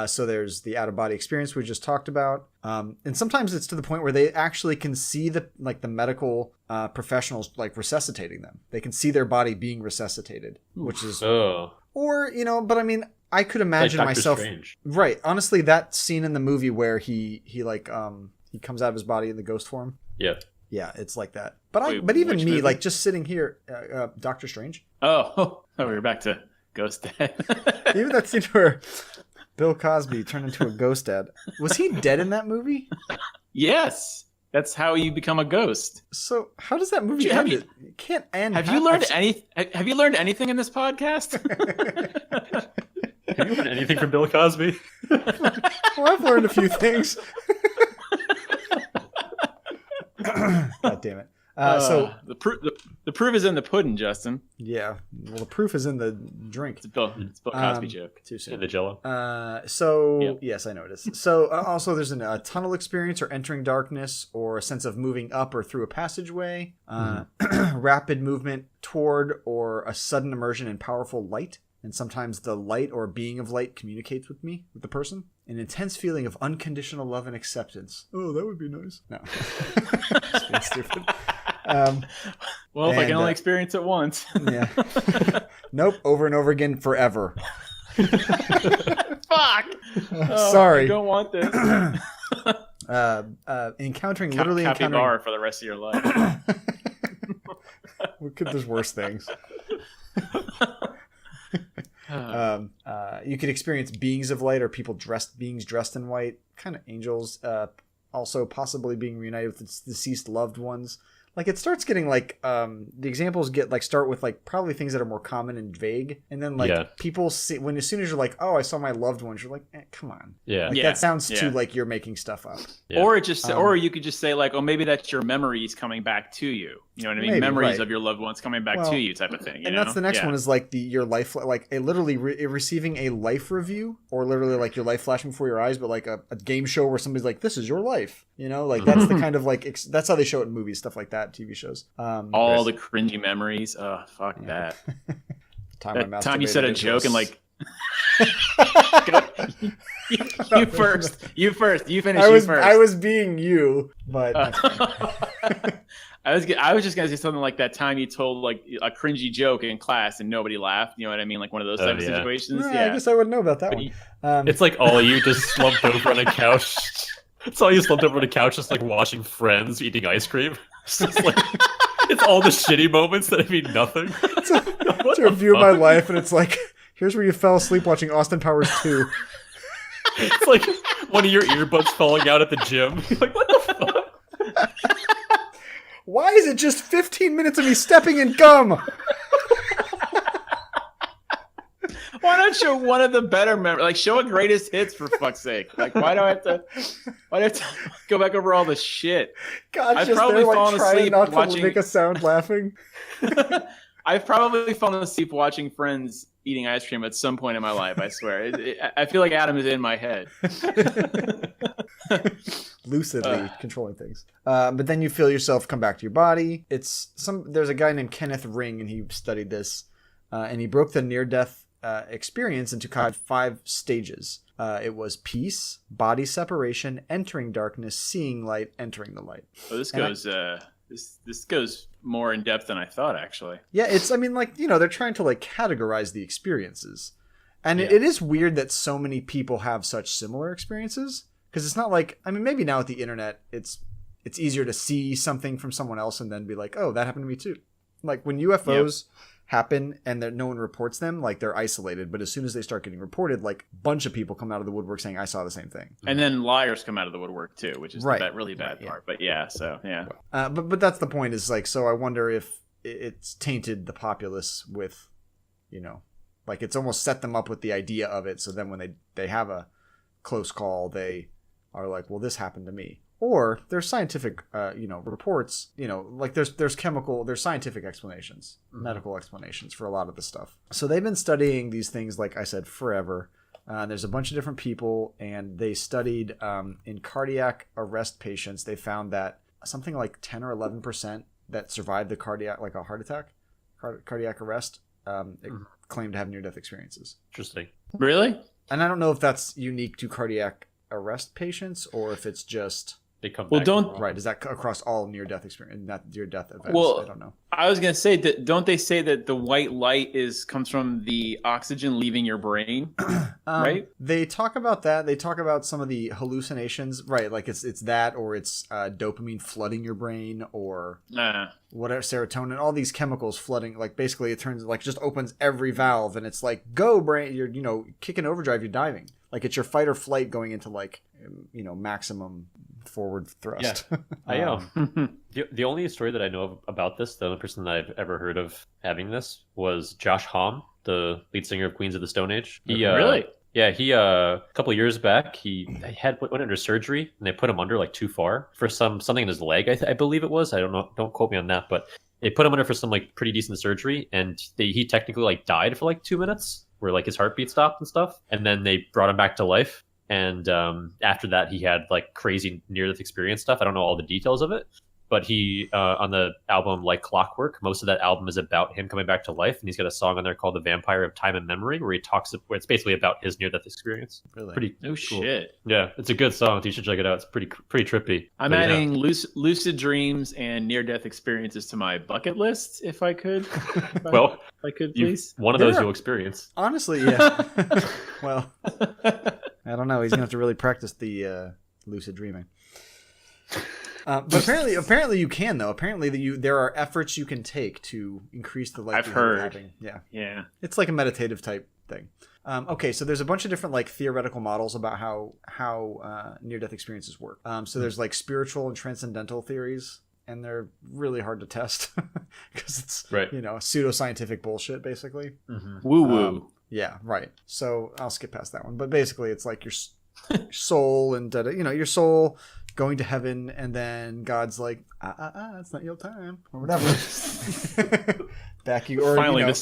So there's the out-of-body experience we just talked about. And sometimes it's to the point where they actually can see the medical professionals like resuscitating them. They can see their body being resuscitated, which is... Or, but I mean, I could imagine like myself... Strange. Right. Honestly, that scene in the movie where he comes out of his body in the ghost form. Yeah. Yeah, it's like that. But even me, movie? Like just sitting here, Doctor Strange. Oh, we're back to Ghost Dad. Even that scene where Bill Cosby turned into a ghost dad. Was he dead in that movie? Yes. That's how you become a ghost. So how does that movie end? It can't end. Have you learned anything in this podcast? Have you learned anything from Bill Cosby? Well, I've learned a few things. God damn it. So the proof is in the pudding, Justin. Yeah. Well, the proof is in the drink. It's Bill Cosby joke. Too soon. In the Jello. Yep. Yes, I know it is. So also there's a tunnel experience or entering darkness or a sense of moving up or through a passageway. Rapid movement toward or a sudden immersion in powerful light. And sometimes the light or being of light communicates with the person. An intense feeling of unconditional love and acceptance. Oh, that would be nice. No. It's being stupid. Well, if I can only experience it once. Yeah. Nope. Over and over again forever. Fuck. Sorry. I don't want this. Encountering capybara for the rest of your life. There's worse things. You could experience beings of light or beings dressed in white, kind of angels, also possibly being reunited with deceased loved ones. Like it starts getting like the examples start with like probably things that are more common and vague, and then people see as soon as you're like, oh, I saw my loved ones, you're like, come on, that sounds too like you're making stuff up. Or or you could just say like, oh, maybe that's your memories coming back to you. You know what I mean? Memories of your loved ones coming back to you, type of thing. And that's the next one is like your life, like literally receiving a life review, or literally like your life flashing before your eyes, but like a game show where somebody's like, this is your life. Like that's the kind of like that's how they show it in movies, stuff like that, TV shows. All the cringy memories. Oh, fuck that. Time you said a joke and like. You first. You finish. I was being you, but. I was just gonna say something like that time you told like a cringy joke in class and nobody laughed. You know what I mean? Like one of those type of situations. I guess I wouldn't know about that one. It's like all you just slumped over on a couch. It's all you slumped over on a couch, just like watching Friends, eating ice cream. It's just like it's all the shitty moments that mean nothing. It's a review of my life, and it's like, here's where you fell asleep watching Austin Powers 2. It's like one of your earbuds falling out at the gym. You're like, what the fuck? Why is it just 15 minutes of me stepping in gum? Why not show one of the better memories? Like, show a greatest hits, for fuck's sake. Like, why do I have to go back over all this shit? God, I've probably fallen asleep not to make a sound laughing. I've probably fallen asleep watching Friends eating ice cream at some point in my life, I swear. I feel like Adam is in my head. Lucidly controlling things. But then you feel yourself come back to your body. There's a guy named Kenneth Ring, and he studied this, and he broke the near-death experience into kind of 5 stages. It was peace, body separation, entering darkness, seeing light, entering the light. Oh, this goes more in depth than I thought, actually. Yeah, they're trying to like categorize the experiences. And it is weird that so many people have such similar experiences, because it's not like, maybe now with the internet, it's easier to see something from someone else and then be like, oh, that happened to me too. Like when UFOs happen and no one reports them, like they're isolated, but as soon as they start getting reported, like a bunch of people come out of the woodwork saying, I saw the same thing. And then liars come out of the woodwork too, which is the really bad part. But but that's the point, is like, so I wonder if it's tainted the populace with, like it's almost set them up with the idea of it, so then when they have a close call, they are like, well, this happened to me. Or there's scientific, reports, like there's scientific explanations, medical explanations for a lot of the stuff. So they've been studying these things, like I said, forever. There's a bunch of different people, and they studied in cardiac arrest patients. They found that something like 10 or 11% that survived the like a heart attack, cardiac arrest, claimed to have near-death experiences. Interesting. Really? And I don't know if that's unique to cardiac arrest patients or if it's just... They come Well, back. don't- Right, is that across all near-death experience, not near-death events? Well, I don't know. I was gonna say that. Don't they say that the white light comes from the oxygen leaving your brain? Right? They talk about that. They talk about some of the hallucinations. Right, like it's that, or it's dopamine flooding your brain, or whatever, serotonin, all these chemicals flooding. Like basically, it turns like just opens every valve, and it's like go brain. You're kicking overdrive. You're diving. Like it's your fight or flight going into like maximum forward thrust. Yeah. The only story that I know of about this, the only person that I've ever heard of having this was Josh Homme, the lead singer of Queens of the Stone Age. Really? Yeah, he a couple of years back he went under surgery and they put him under like too far for something in his leg. I believe it was. I don't know. Don't quote me on that, but they put him under for some like pretty decent surgery, and he technically like died for like 2 minutes, where like his heartbeat stopped and stuff, and then they brought him back to life. And after that, he had like crazy near-death experience stuff. I don't know all the details of it, but he on the album Like Clockwork, most of that album is about him coming back to life, and he's got a song on there called "The Vampire of Time and Memory," where where it's basically about his near-death experience. Really? Pretty No cool. shit. Yeah, it's a good song. You should check it out. It's pretty trippy. I'm But, yeah. adding lucid dreams and near-death experiences to my bucket list, if I could. Well, if I could, you, please. one of those Yeah. you'll experience. Honestly, yeah. Well, I don't know. He's gonna have to really practice the lucid dreaming. But apparently you can though. Apparently there are efforts you can take to increase the likelihood I've heard. of having. Yeah, Yeah. it's like a meditative type thing. Okay, so there's a bunch of different like theoretical models about how near-death experiences work. So there's like spiritual and transcendental theories, and they're really hard to test because it's Right. pseudoscientific bullshit basically. Woo woo. Yeah, right. So I'll skip past that one. But basically, it's like your soul and your soul going to heaven, and then God's like, it's not your time or whatever. Back you or Finally, the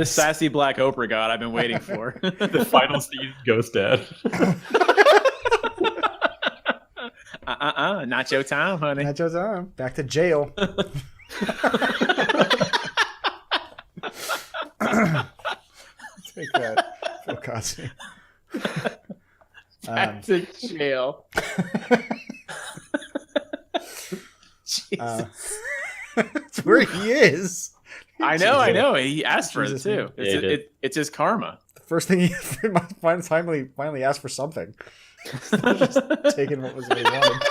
sassy black Oprah god I've been waiting for. The final scene, Ghost Dad. Not your time, honey. not your time. Back to jail. Take that, Phil Cosby. Back to jail. It's where he is. I know. He asked for it Jesus, too. yeah, he did. It's his karma. The first thing he finally asked for something. Just taking what he wanted.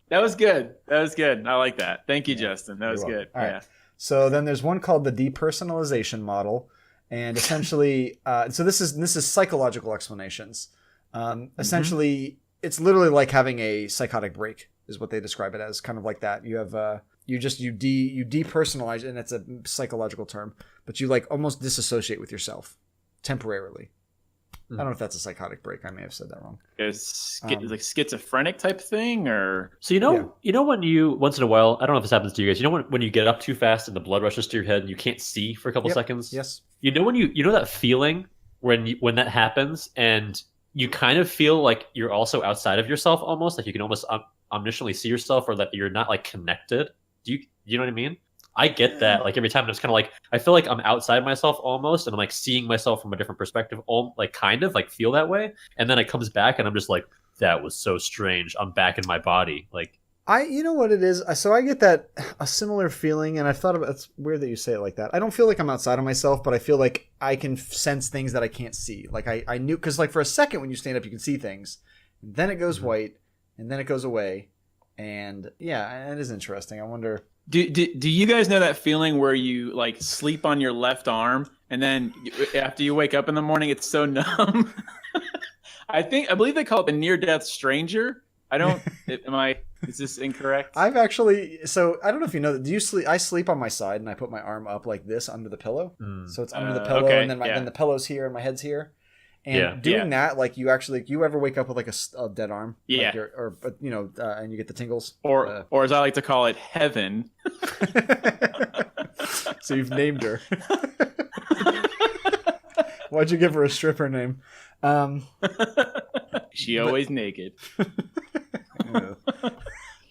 That was good. I like that. Thank you, Justin. That was You're good. welcome. All Yeah. right. So then there's one called the depersonalization model, and essentially, so this is psychological explanations. Essentially, it's literally like having a psychotic break, is what they describe it as, kind of like that. You have you depersonalize, and it's a psychological term, but you like almost disassociate with yourself temporarily. I don't know if that's a psychotic break. I may have said that wrong. It's like schizophrenic type thing, or So when you once in a while, I don't know if this happens to you guys. When you get up too fast and the blood rushes to your head and you can't see for a couple seconds. Yes. When you know that feeling when that happens and you kind of feel like you're also outside of yourself, almost like you can almost omnisciently see yourself, or that you're not like connected. Do you know what I mean? I get that. Like every time, it's kind of like I feel like I'm outside myself almost, and I'm like seeing myself from a different perspective. Like kind of like feel that way, and then it comes back, and I'm just like, that was so strange. I'm back in my body. Like You know what it is? So I get a similar feeling, and I've thought about it's weird that you say it like that. I don't feel like I'm outside of myself, but I feel like I can sense things that I can't see. Like I knew, because like for a second when you stand up, you can see things, and then it goes white, and then it goes away, and yeah, it is interesting. I wonder. do you guys know that feeling where you like sleep on your left arm, and then after you wake up in the morning, it's so numb? I believe they call it the near-death stranger. I don't. Is this incorrect? I've actually. So I don't know if you know that. Do you sleep? I sleep on my side, and I put my arm up like this under the pillow. So it's under the pillow, okay, and then then the pillow's here, and my head's here. And doing that, like you actually, you ever wake up with like a dead arm? Yeah. Like and you get the tingles? Or as I like to call it, heaven. So you've named her. Why'd you give her a stripper name? She always naked.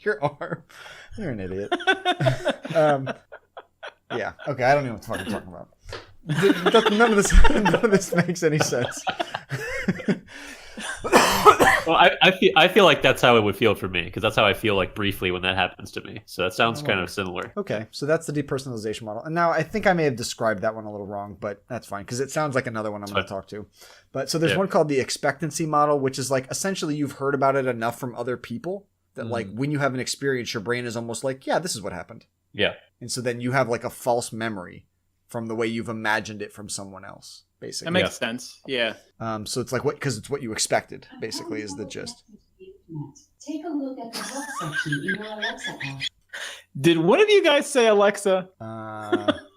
Your arm. You're an idiot. Yeah. Okay. I don't know what the fuck I'm talking about. None of this makes any sense. Well, I feel like that's how it would feel for me, because that's how I feel like briefly when that happens to me. So that sounds kind of similar. Okay, so that's the depersonalization model. And now I think I may have described that one a little wrong, but that's fine because it sounds like another one I'm going to talk to. But so there's one called the expectancy model, which is like essentially you've heard about it enough from other people that like when you have an experience, your brain is almost like, yeah, this is what happened. Yeah. And so then you have like a false memory from the way you've imagined it from someone else. Basically. That makes sense. Yeah. So it's like because it's what you expected, basically, is the gist. Take a look at the help section in your Alexa app. Did one of you guys say Alexa?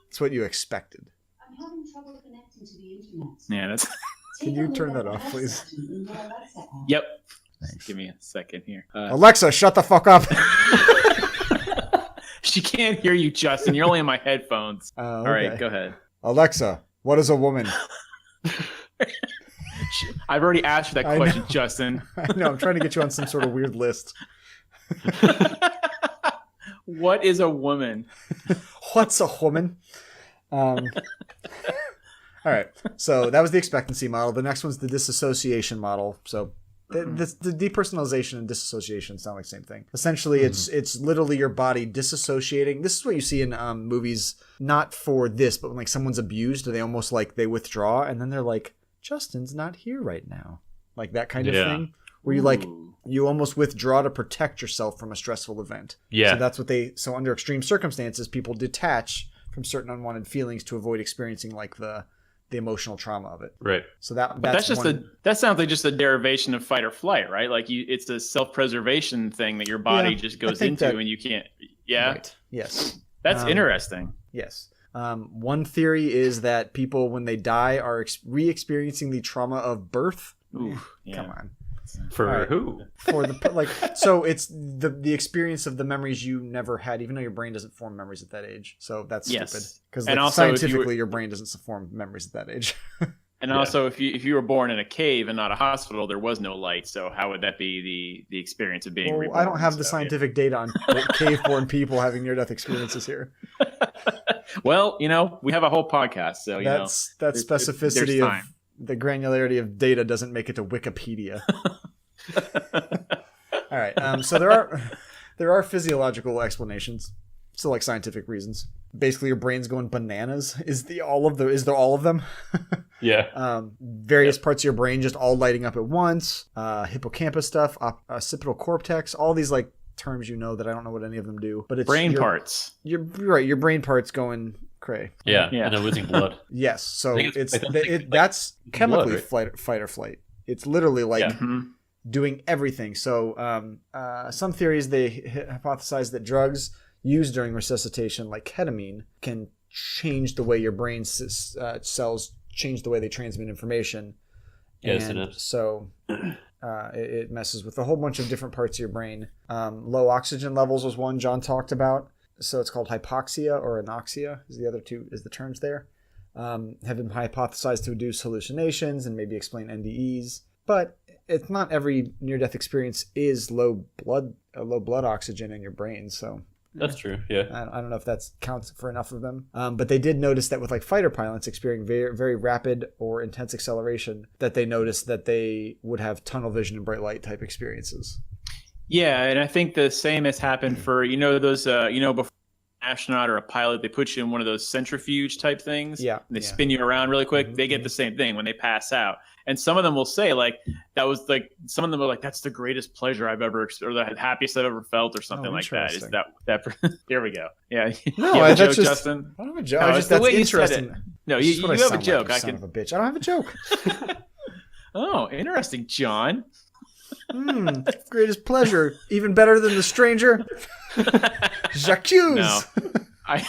It's what you expected. I'm having trouble connecting to the internet. Yeah, that's. Can you turn that off, please? Yep. Thanks. Give me a second here. Alexa, shut the fuck up. She can't hear you, Justin. You're only in my headphones. Okay. All right, go ahead. Alexa, what is a woman? I've already asked you that question, Justin. I know. I'm trying to get you on some sort of weird list. What is a woman? What's a woman? All right. So that was the expectancy model. The next one's the disassociation model. So the depersonalization and disassociation sound like the same thing. Essentially, it's literally your body disassociating. This is what you see in movies, not for this, but when like someone's abused, they almost like they withdraw, and then they're like, Justin's not here right now. Like that kind of thing. Where you like you almost withdraw to protect yourself from a stressful event. Yeah. So that's what so under extreme circumstances, people detach from certain unwanted feelings to avoid experiencing like the emotional trauma of it. Right. So that's just that sounds like just a derivation of fight or flight, right? Like it's a self-preservation thing that your body just goes into and you can't. Yeah. Right. Yes. That's interesting. Yes. One theory is that people, when they die, are re-experiencing the trauma of birth. Ooh, Come on. For who? For the so it's the experience of the memories you never had, even though your brain doesn't form memories at that age. So that's stupid. Because scientifically, your brain doesn't form memories at that age. And also, if you were born in a cave and not a hospital, there was no light. So how would that be the experience of being reborn? I don't have the scientific data on cave-born people having near-death experiences here. Well, we have a whole podcast, so that specificity of the granularity of data doesn't make it to Wikipedia. All right. So there are physiological explanations, so like scientific reasons. Basically, your brain's going bananas. Is there all of them? Yeah. Various parts of your brain just all lighting up at once. Hippocampus stuff, occipital cortex, all these like terms that I don't know what any of them do. But it's brain parts. You're right. Your brain parts going cray. Yeah. And they're losing blood. Yes. So that's chemically fight or flight. It's literally like doing everything. So some theories they hypothesize that drugs used during resuscitation, like ketamine, can change the way your brain cells change the way they transmit information. Yes, and so it messes with a whole bunch of different parts of your brain. Low oxygen levels was one John talked about. So it's called hypoxia or anoxia is the other two is the terms there. Have been hypothesized to induce hallucinations and maybe explain NDEs. But it's not every near-death experience is low blood oxygen in your brain. So that's true. Yeah. I don't know if that counts for enough of them. But they did notice that with like fighter pilots experiencing very, very rapid or intense acceleration, that they noticed that they would have tunnel vision and bright light type experiences. Yeah, and I think the same has happened for those before an astronaut or a pilot, they put you in one of those centrifuge type things. Yeah. And they spin you around really quick. They get the same thing when they pass out. And some of them will say like that was like some of them are like that's the greatest pleasure I've ever or the happiest I've ever felt or something like that. Is that here we go. Yeah. No, you have a joke, just, Justin. I don't have a joke. No, That's the way interesting. You said it. No, you have a joke. Like, son of a bitch. I don't have a joke. Oh, interesting, John. Greatest pleasure. Even better than the stranger. J'accuse. No. I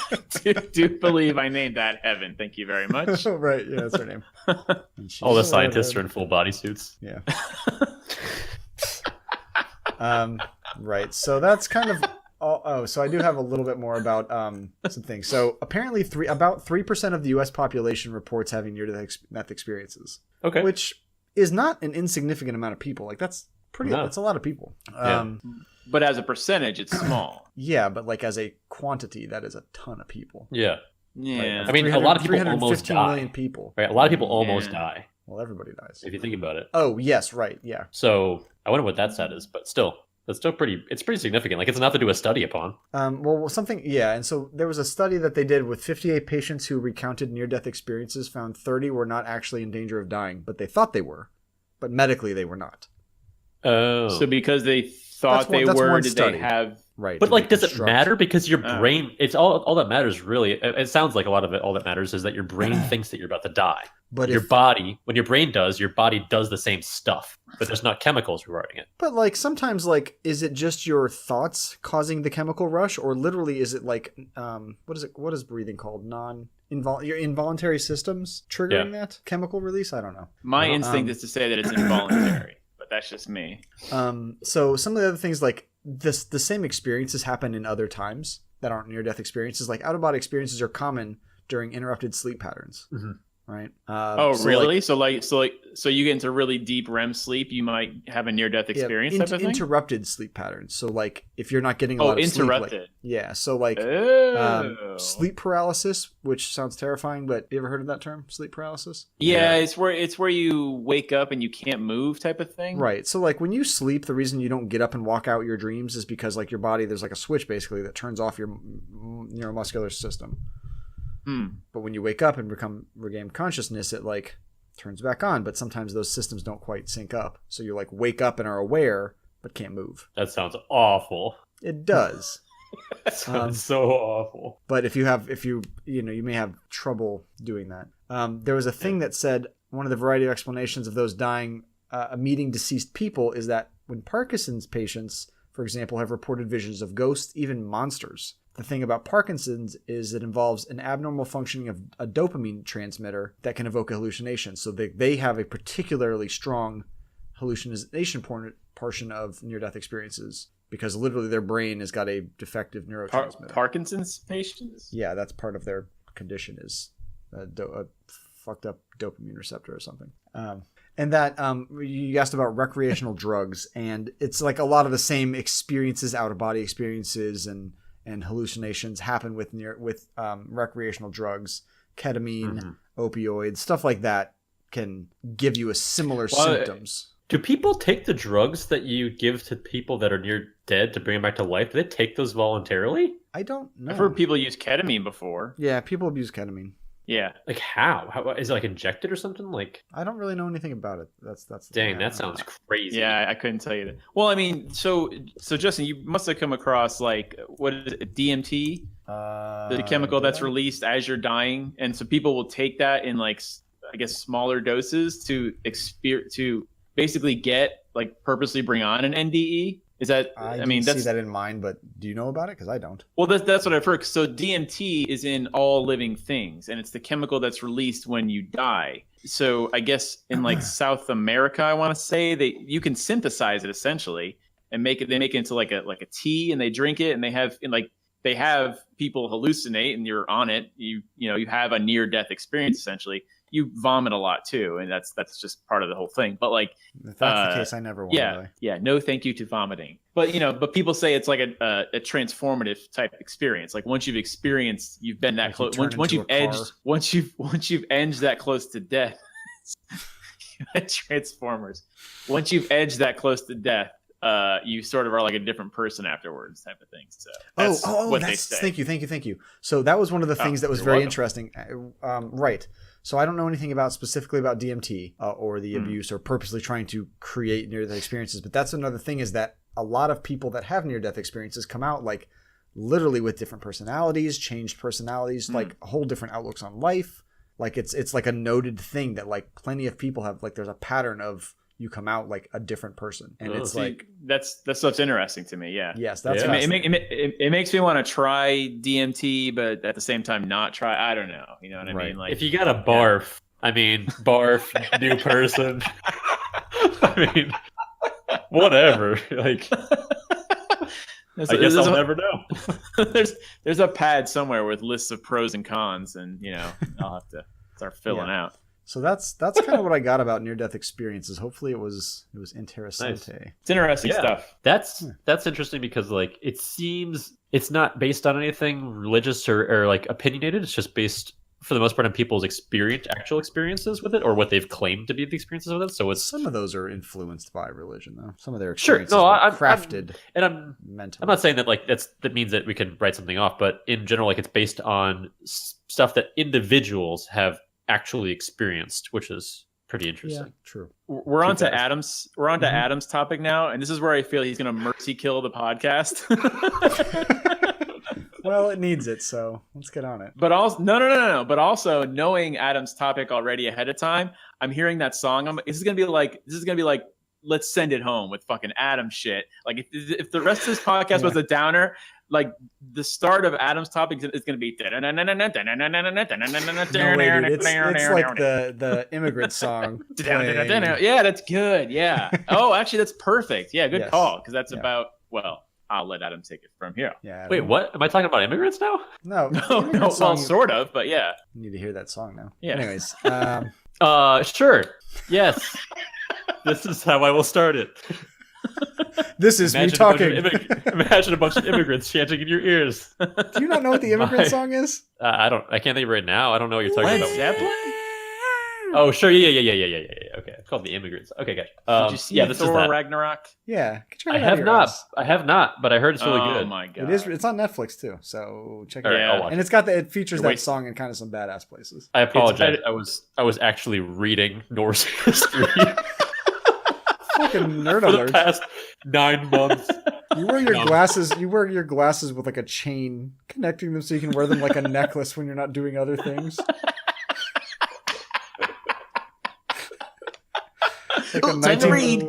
do believe I named that Heaven. Thank you very much. Oh, right. Yeah, that's her name. All the scientists are in full bodysuits. Yeah. Right. So that's kind of. So I do have a little bit more about some things. So apparently, about 3% of the U.S. population reports having near-death experiences. Okay. Which is not an insignificant amount of people. Like that's pretty. No. That's a lot of people. Yeah. But as a percentage, it's small. Yeah, but like as a quantity, that is a ton of people. Yeah. Yeah. I mean, a lot of people almost 315 die. million people. Right. A lot of people almost die. Well, everybody dies. If you think about it. Oh yes, right. Yeah. So I wonder what that stat is, but still. That's still pretty. It's pretty significant. Like it's enough to do a study upon. Well, something. Yeah, and so there was a study that they did with 58 patients who recounted near-death experiences. Found 30 were not actually in danger of dying, but they thought they were, but medically they were not. Oh. So because they thought they were, did they have? Right. But like, does it matter? Because your brain, it's all that matters. Really, it sounds like a lot of it. All that matters is that your brain thinks that you're about to die. But your body, when your brain does, your body does the same stuff, but there's not chemicals regarding it. But like sometimes, like, is it just your thoughts causing the chemical rush, or literally is it like, what is it? What is breathing called? Your involuntary systems triggering that chemical release? I don't know. My instinct is to say that it's involuntary, but that's just me. So some of the other things, like the same experiences happen in other times that aren't near-death experiences. Like out-of-body experiences are common during interrupted sleep patterns. Mm-hmm. Right. Really? So you get into really deep REM sleep, you might have a near-death experience type of thing? Interrupted sleep patterns. So like if you're not getting a lot of sleep. Interrupted. Like, yeah. So like sleep paralysis, which sounds terrifying, but you ever heard of that term? Sleep paralysis? Yeah, it's where you wake up and you can't move type of thing. Right. So like when you sleep, the reason you don't get up and walk out your dreams is because like your body, there's like a switch basically that turns off your neuromuscular system. But when you wake up and regain consciousness, it like turns back on. But sometimes those systems don't quite sync up. So you like wake up and are aware, but can't move. That sounds awful. It does. That sounds so awful. But if you may have trouble doing that. There was a thing that said one of the variety of explanations of those dying, meeting deceased people is that when Parkinson's patients, for example, have reported visions of ghosts, even monsters. The thing about Parkinson's is it involves an abnormal functioning of a dopamine transmitter that can evoke a hallucination. So they have a particularly strong hallucination portion of near-death experiences because literally their brain has got a defective neurotransmitter. Parkinson's patients? Yeah, that's part of their condition is a fucked up dopamine receptor or something. And that you asked about recreational drugs, and it's like a lot of the same experiences, out-of-body experiences and hallucinations happen with recreational drugs, ketamine, opioids, stuff like that can give you a similar symptoms. Do people take the drugs that you give to people that are near dead to bring them back to life? Do they take those voluntarily? I don't know. I've heard people use ketamine before. Yeah, people abuse ketamine. Yeah. Like how? How is it like injected or something? Like I don't really know anything about it. That's dang, that sounds crazy. Yeah, I couldn't tell you that. Well, I mean, so Justin, you must have come across like what is it, DMT, the chemical that's released as you're dying, and so people will take that in like I guess smaller doses to basically get like purposely bring on an NDE. Is that? I mean, that's see that in mind, but do you know about it? Because I don't. Well, that's what I've heard. So DMT is in all living things, and it's the chemical that's released when you die. So I guess in like South America, I want to say you can synthesize it essentially and make it. They make it into like a tea, and they drink it, and they have people hallucinate, and you're on it. You have a near death experience essentially. You vomit a lot too, and that's just part of the whole thing. But like, if that's the case, I never want to die. Yeah, no, thank you to vomiting. But but people say it's like a transformative type experience. Like once you've experienced, you've been that close. Once you've edged that close to death, Transformers. Once you've edged that close to death, you sort of are like a different person afterwards, type of thing. So that's what they say. Thank you. So that was one of the things that was very interesting. Right. So I don't know anything specifically about DMT or the abuse or purposely trying to create near-death experiences. But that's another thing is that a lot of people that have near-death experiences come out like literally with different personalities, changed personalities, like whole different outlooks on life. Like it's like a noted thing that like plenty of people have. Like there's a pattern of you come out like a different person, and it's See, like that's stuff's interesting to me. Yeah. yes, that's It, ma- fascinating. it makes me want to try DMT, but at the same time not try. I don't know. You know what I Right. mean? Like If you got a barf, I mean, barf, new person. I mean, whatever. Like, I guess I'll never know. there's a pad somewhere with lists of pros and cons, and I'll have to start filling out. So that's kind of what I got about near-death experiences. Hopefully it was interessante. Nice. It's interesting Yeah. stuff. That's interesting because like it seems it's not based on anything religious or like opinionated. It's just based for the most part on people's actual experiences with it, or what they've claimed to be the experiences with it. So it's Some of those are influenced by religion, though. Some of their Sure, experiences no, were I'm crafted mentally. I'm not saying that like that means that we can write something off, but in general, like it's based on stuff that individuals have actually experienced, which is pretty interesting. Yeah, true. We're on to fast. Adam's. We're on to Adam's topic now, and this is where I feel he's going to mercy kill the podcast. Well, it needs it, so let's get on it. But also, no. But also, knowing Adam's topic already ahead of time, I'm hearing that song. This is gonna be like let's send it home with fucking Adam shit. Like if the rest of this podcast was a downer, like the start of Adam's topic is gonna be. No, wait, dude, it's like the immigrant song. playing. Yeah, that's good. Yeah. Oh, actually, that's perfect. Yeah, good Yes. call, because that's Yeah. about I'll let Adam take it from here. Yeah. Wait, what? Am I talking about immigrants now? No, the No, immigrant well, song, sort of, but yeah. you need to hear that song now. Yeah. Anyways, Sure. Yes. This is how I will start it. this is me Imagine talking. Imagine a bunch of immigrants chanting in your ears. Do you not know what the immigrant My- song is? I can't think of it right now. I don't know what you're talking Led about. Zeppelin? Oh, sure. Yeah. Okay. It's called The Immigrants. Okay, gotcha. Did you see this Thor is that. Ragnarok? Yeah. Check I it out have your not. ass. I have not, but I heard it's really Oh good. my god! It's on Netflix too, so check it All right, out. I'll watch And it. it feetures Wait. that song in kind of some badass places. I apologize. I was actually reading Norse history Fucking nerd for the alert. past 9 months. You wear your glasses. You wear your glasses with like a chain connecting them, so you can wear them like a necklace when you're not doing other things. Like a Time to read.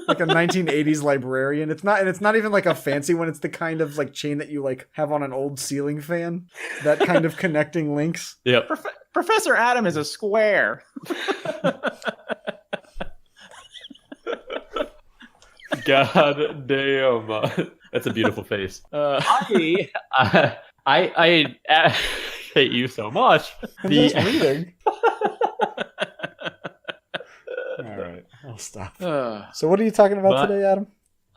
like a 1980s librarian. It's not even like a fancy one. It's the kind of like chain that you like have on an old ceiling fan. That kind of connecting links. Yep. Professor Adam is a square. God damn. That's a beautiful face. I hate you so much. I'm just reading. All right, I'll stop. So what are you talking about But- today, Adam?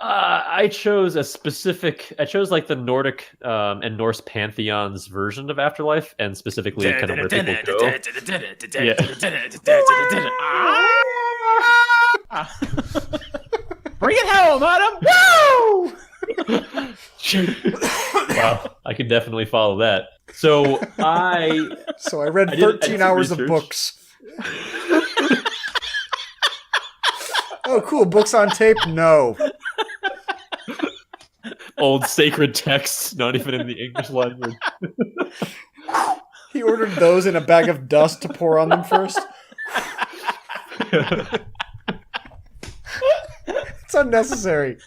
I chose like the Nordic and Norse pantheon's version of Afterlife, and specifically kind of where people go. Bring it home, Adam! Woo! Wow, I can definitely follow that. So I read I did 13 some hours of research. books. Oh, cool. Books on tape? No. old sacred texts, not even in the English language. He ordered those in a bag of dust to pour on them first. It's unnecessary.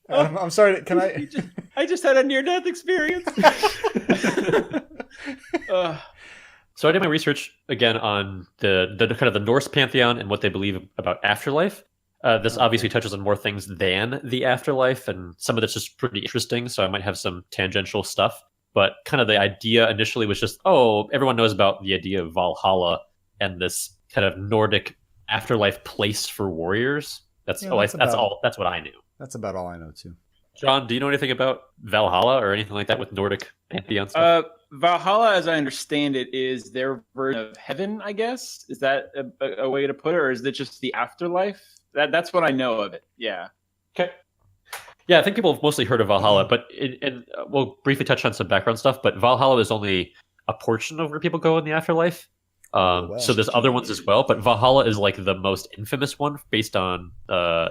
I'm sorry. Can I? I just had a near-death experience. So I did my research again on the kind of the Norse pantheon and what they believe about afterlife. This obviously touches on more things than the afterlife, and some of it's just pretty interesting. So I might have some tangential stuff, but kind of the idea initially was just, everyone knows about the idea of Valhalla and this kind of Nordic afterlife place for warriors. That's what I knew. That's about all I know too. John, do you know anything about Valhalla or anything like that with Nordic pantheon stuff? Valhalla, as I understand it, is their version of heaven, I guess. Is that a way to put it, or is it just the afterlife? That's what I know of it. Yeah. Okay. Yeah, I think people have mostly heard of Valhalla, but we'll briefly touch on some background stuff. But Valhalla is only a portion of where people go in the afterlife. So there's other ones as well, but Valhalla is like the most infamous one based on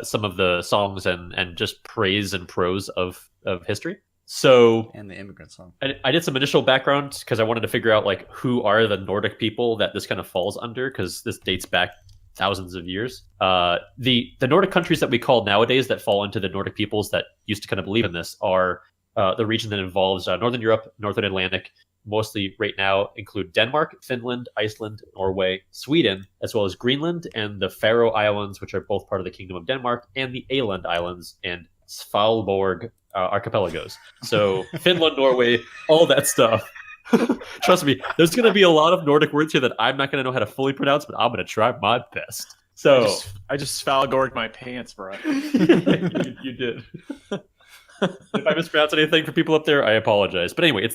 some of the songs and just praise and prose of history. So And the immigrant song. I did some initial background because I wanted to figure out like who are the Nordic people that this kind of falls under, because this dates back thousands of years. The Nordic countries that we call nowadays that fall into the Nordic peoples that used to kind of believe in this are the region that involves Northern Europe, Northern Atlantic, mostly right now include Denmark, Finland, Iceland, Norway, Sweden, as well as Greenland and the Faroe Islands, which are both part of the Kingdom of Denmark, and the Åland Islands and Svalbard archipelagos. So Finland, Norway, all that stuff. Trust me, there's going to be a lot of Nordic words here that I'm not going to know how to fully pronounce, but I'm going to try my best. So I just Svalgorged my pants, bro. you did. If I mispronounce anything for people up there, I apologize. But anyway,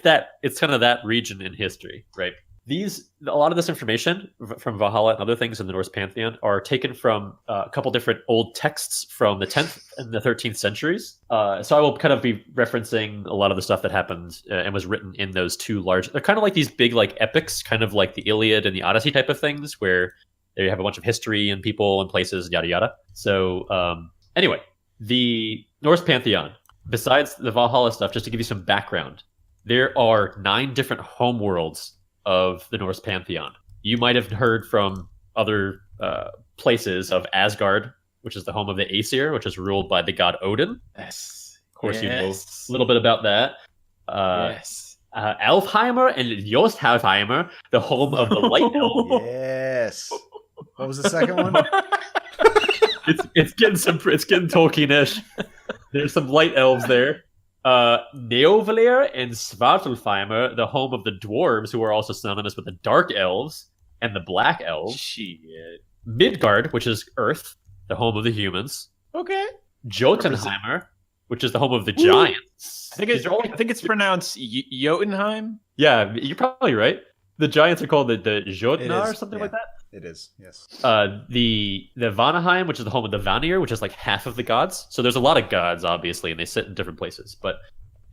it's kind of that region in history, right? A lot of this information from Valhalla and other things in the Norse pantheon are taken from a couple different old texts from the 10th and the 13th centuries. So I will kind of be referencing a lot of the stuff that happened and was written in those two large. They're kind of like these big like epics, kind of like the Iliad and the Odyssey type of things, where they have a bunch of history and people and places, yada yada. So anyway, the Norse pantheon. Besides the Valhalla stuff, just to give you some background, there are 9 different homeworlds of the Norse pantheon. You might have heard from other places of Asgard, which is the home of the Aesir, which is ruled by the god Odin. Yes. Of course, you know a little bit about that. Yes. Alfheimer and Josthalfheimer, the home of the Light Elf. Yes. What was the second one? It's getting Tolkien-ish. There's some light elves there. Neovalir and Svartalfheimer, the home of the dwarves, who are also synonymous with the dark elves and the black elves. Shit. Midgard, which is Earth, the home of the humans. Okay. Jotunheimer, which is the home of the giants. I think it's pronounced Jotunheim. Yeah, you're probably right. The giants are called the Jotnar or something like that. It is, yes. The Vanaheim, which is the home of the Vanir, which is like half of the gods. So there's a lot of gods, obviously, and they sit in different places. But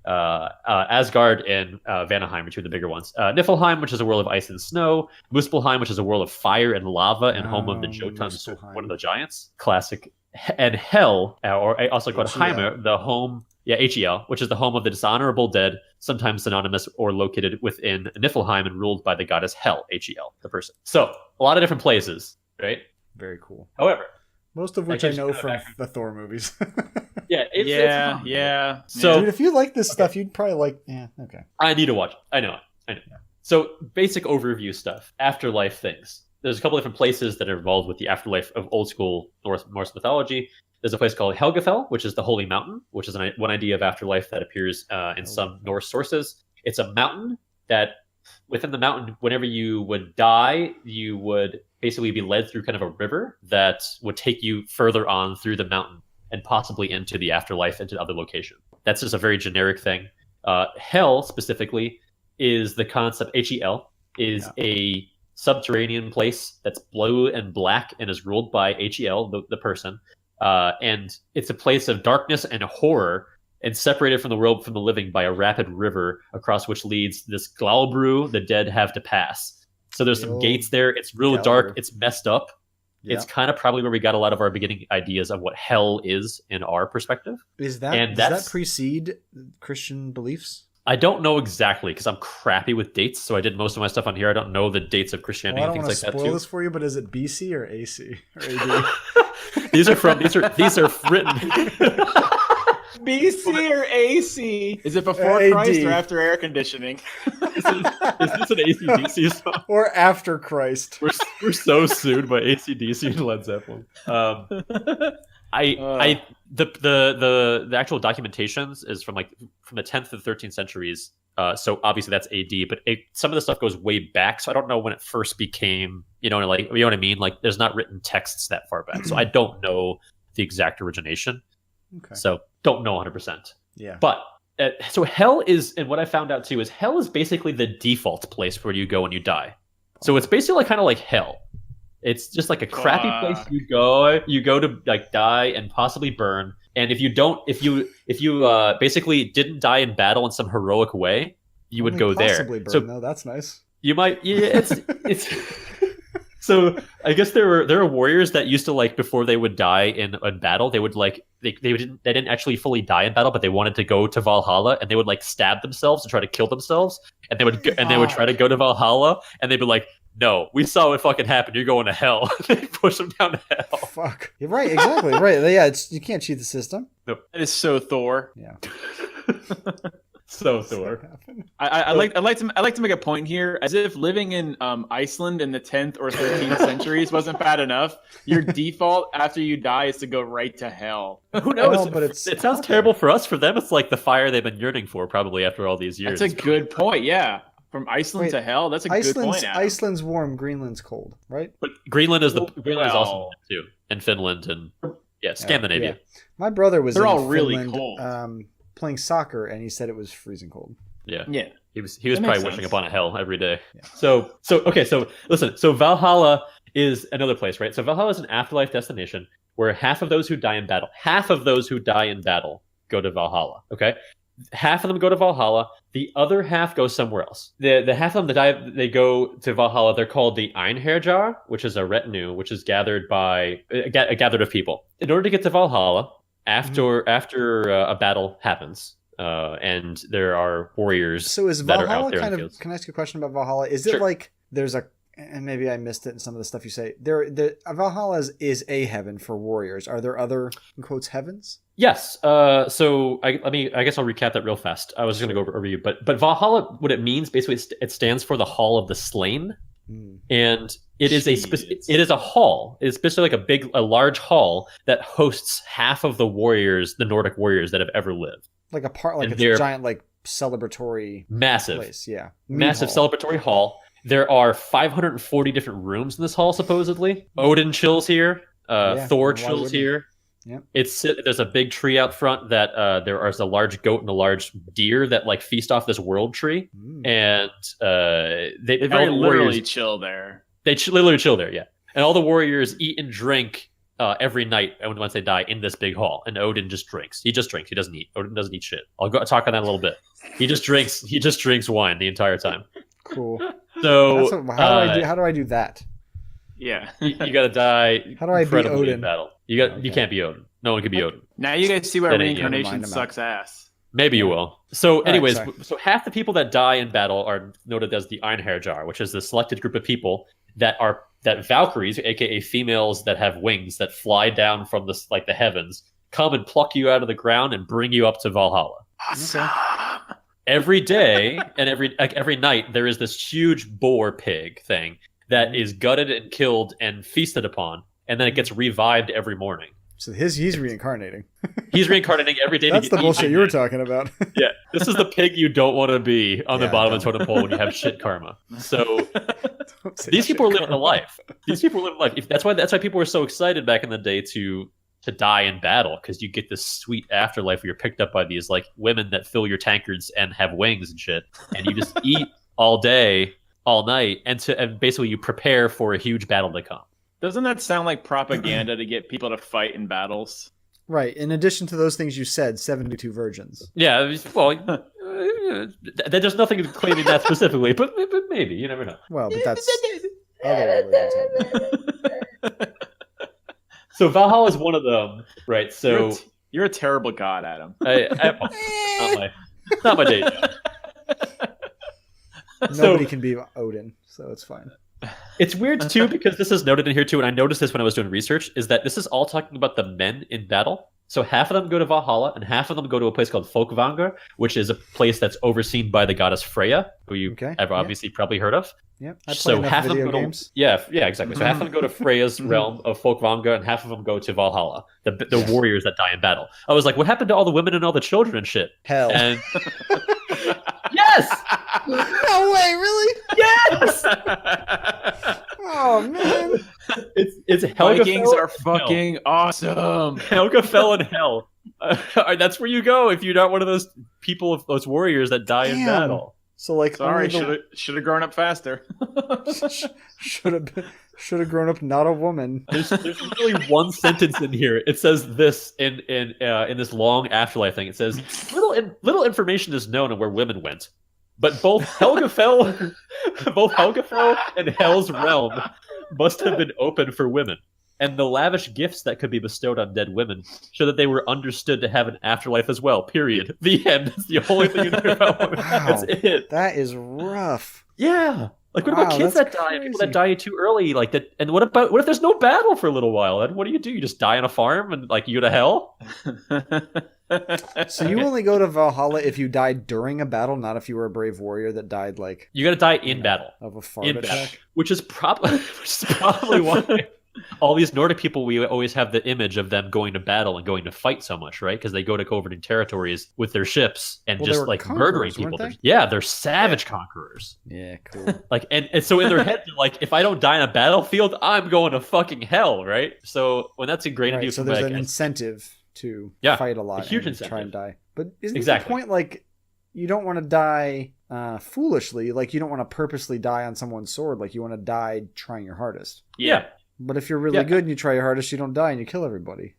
Asgard and Vanaheim are two of the bigger ones. Niflheim, which is a world of ice and snow. Muspelheim, which is a world of fire and lava and home of the Jotuns, one of the giants. Classic. And Hel, or also called Heimer, the home... Yeah, Hel, which is the home of the dishonorable dead, sometimes synonymous or located within Niflheim and ruled by the goddess Hel, Hel, the person. So, a lot of different places, right? Very cool. However, most of which I know from the Thor movies. Yeah. So, dude, if you like this stuff, you'd probably like. Yeah, okay. I need to watch it. I know. Yeah. So, basic overview stuff, afterlife things. There's a couple different places that are involved with the afterlife of old school Norse mythology. There's a place called Helgafell, which is the Holy Mountain, which is one idea of afterlife that appears in some Norse sources. It's a mountain that, within the mountain, whenever you would die, you would basically be led through kind of a river that would take you further on through the mountain and possibly into the afterlife, into other location. That's just a very generic thing. Hell, specifically, is the concept, Hel, is a subterranean place that's blue and black and is ruled by Hel, the person. And it's a place of darkness and horror and separated from the world from the living by a rapid river across which leads this Glaubru the dead have to pass. So there's some gates there. It's real dark. It's messed up. Yeah. It's kind of probably where we got a lot of our beginning ideas of what hell is in our perspective. Does that precede Christian beliefs? I don't know exactly because I'm crappy with dates, so I did most of my stuff on here. I don't know the dates of Christianity and things like that too. I don't want to spoil this for you, but is it BC or AC or AD? These are written. BC or AC? Is it before AD. Christ or after air conditioning? Is this an AC/DC song? Or after Christ? We're so sued by AC/DC and Led Zeppelin. The actual documentations is from the 10th to the 13th centuries. So obviously that's AD, but some of the stuff goes way back. So I don't know when it first became, you know what I mean? Like there's not written texts that far back. So I don't know the exact origination. Okay. So don't know 100%. Yeah. But so hell is, and what I found out too is hell is basically the default place where you go when you die. So it's basically kind of like hell. It's just like a crappy place you go to like die and possibly burn. And if you basically didn't die in battle in some heroic way, you would go there. Burn, so though. That's nice. You might, yeah. It's So I guess there were warriors that used to like before they would die in battle, they would like they didn't actually fully die in battle, but they wanted to go to Valhalla, and they would like stab themselves and try to kill themselves, and they would try to go to Valhalla, and they'd be like, no, we saw what fucking happened. You're going to hell. They push them down to hell. Fuck. You're right. Exactly. Right. Yeah. You can't cheat the system. That is so Thor. Yeah. So Thor. I'd like to make a point here. As if living in Iceland in the 10th or 13th centuries wasn't bad enough, your default after you die is to go right to hell. Who knows? Well, but it sounds terrible for us. For them, it's like the fire they've been yearning for probably after all these years. That's a good point. Yeah. From Iceland to hell, that's a good point. Adam. Iceland's warm, Greenland's cold, right? But Greenland is also too, and Finland and Scandinavia. Yeah. My brother was They're in all Finland, really cold. Playing soccer, and he said it was freezing cold. Yeah. He was That probably makes wishing sense. upon a hell every day. Yeah. So listen. So Valhalla is another place, right? So Valhalla is an afterlife destination where half of those who die in battle go to Valhalla. Okay. Half of them go to Valhalla. The other half go somewhere else. The half of them that die, they go to Valhalla. They're called the Einherjar, which is a retinue, which is gathered by gathered of people. In order to get to Valhalla, after a battle happens, and there are warriors. So is that are Valhalla out there in kind the of? fields. Can I ask you a question about Valhalla? Is it Sure. like there's a? And maybe I missed it in some of the stuff you say. Valhalla is a heaven for warriors. Are there other, in quotes, heavens? Yes. So I guess I'll recap that real fast. I was going to go over you, but Valhalla, what it means basically, it stands for the Hall of the Slain, and it is it is a hall. It's basically like a large hall that hosts half of the warriors, the Nordic warriors that have ever lived. Like a part, like And it's a they're giant, like celebratory Massive, place. Yeah, massive Mead hall. celebratory hall. There are 540 different rooms in this hall, supposedly. Odin chills here. Thor why chills wouldn't he? here. Yep. There's a big tree out front that there is a large goat and a large deer that like feast off this world tree, and they They all the literally warriors, chill there. they literally chill there, yeah. And all the warriors eat and drink every night once they die in this big hall. And Odin just drinks. He just drinks. He doesn't eat. Odin doesn't eat shit. I'll go talk on that a little bit. He just drinks. He just drinks wine the entire time. Cool. So How do I do that? Yeah. you got to die. How do I be incredibly Odin? in battle? You can't be Odin. No one can be Odin. Now you guys see why That ain't you. reincarnation Never mind, I'm sucks ass. Maybe you will. So, right, anyways, sorry. so half the people that die in battle are noted as the Einherjar, which is the selected group of people that Valkyries, aka females that have wings that fly down from the heavens, come and pluck you out of the ground and bring you up to Valhalla. Awesome. Every day and every night there is this huge boar pig thing that is gutted and killed and feasted upon, and then it gets revived every morning. So he's reincarnating. He's reincarnating every day. That's to the get bullshit eaten. you were talking about. Yeah, this is the pig you don't want to be on the Yeah, bottom of the don't. totem pole when you have shit karma. So Don't say these shit, people are living a Carl. life. These people are living a life. That's why people were so excited back in the day to die in battle, because you get this sweet afterlife where you're picked up by these like women that fill your tankards and have wings and shit, and you just eat all day, all night, and basically you prepare for a huge battle to come. Doesn't that sound like propaganda to get people to fight in battles? Right. In addition to those things you said, 72 virgins. Yeah, well, there's nothing claiming that specifically, but maybe you never know. Well, but that's other religions have that. So Valhalla is one of them, right? So You're a terrible god, Adam. not my day job. Nobody can be Odin, so it's fine. It's weird too because this is noted in here too, and I noticed this when I was doing research, is that this is all talking about the men in battle. So half of them go to Valhalla, and half of them go to a place called Folkvangar, which is a place that's overseen by the goddess Freya, who you have obviously probably heard of. Yeah, I play So enough half of them video go games. to yeah, exactly. So half of them go to Freya's realm of Folkvangar, and half of them go to Valhalla, the warriors that die in battle. I was like, what happened to all the women and all the children and shit? Hell. And yes, No way, really? yes. Oh man. It's Helga Vikings fell are in hell. fucking awesome. Helga fell in hell. That's where you go if you're not one of those people, of those warriors that die in Damn. battle. So like, Sorry, should have grown up faster. should have grown up not a woman. There's literally one sentence in here. It says this in this long afterlife thing. It says little information is known on where women went. But both Helgafell and Hell's Realm must have been open for women. And the lavish gifts that could be bestowed on dead women show that they were understood to have an afterlife as well. Period. The end. That's the only thing you know about women. Wow, That's it. that is rough. Yeah. Like, what about kids that's that die? People crazy. that die too early? Like that. And what if there's no battle for a little while? And what do? You just die on a farm and like you go to hell? So you only go to Valhalla if you died during a battle, not if you were a brave warrior that died like You got to die in battle. of a fart In battle, attack. which is probably why all these Nordic people, we always have the image of them going to battle and going to fight so much, right? Because they go to covered territories with their ships and Well, they just were like conquerors, murdering people. weren't they? Yeah, they're savage conquerors. Yeah, cool. Like, and so in their head, they're like, if I don't die on a battlefield, I'm going to fucking hell, right? So when that's ingrained into you, Right, so from there's like, an incentive to Yeah, fight a lot a huge and try incentive. and die. But isn't Exactly. the point like you don't want to die foolishly? Like you don't want to purposely die on someone's sword. Like you want to die trying your hardest. yeah. But if you're really Yeah. good and you try your hardest, you don't die and you kill everybody.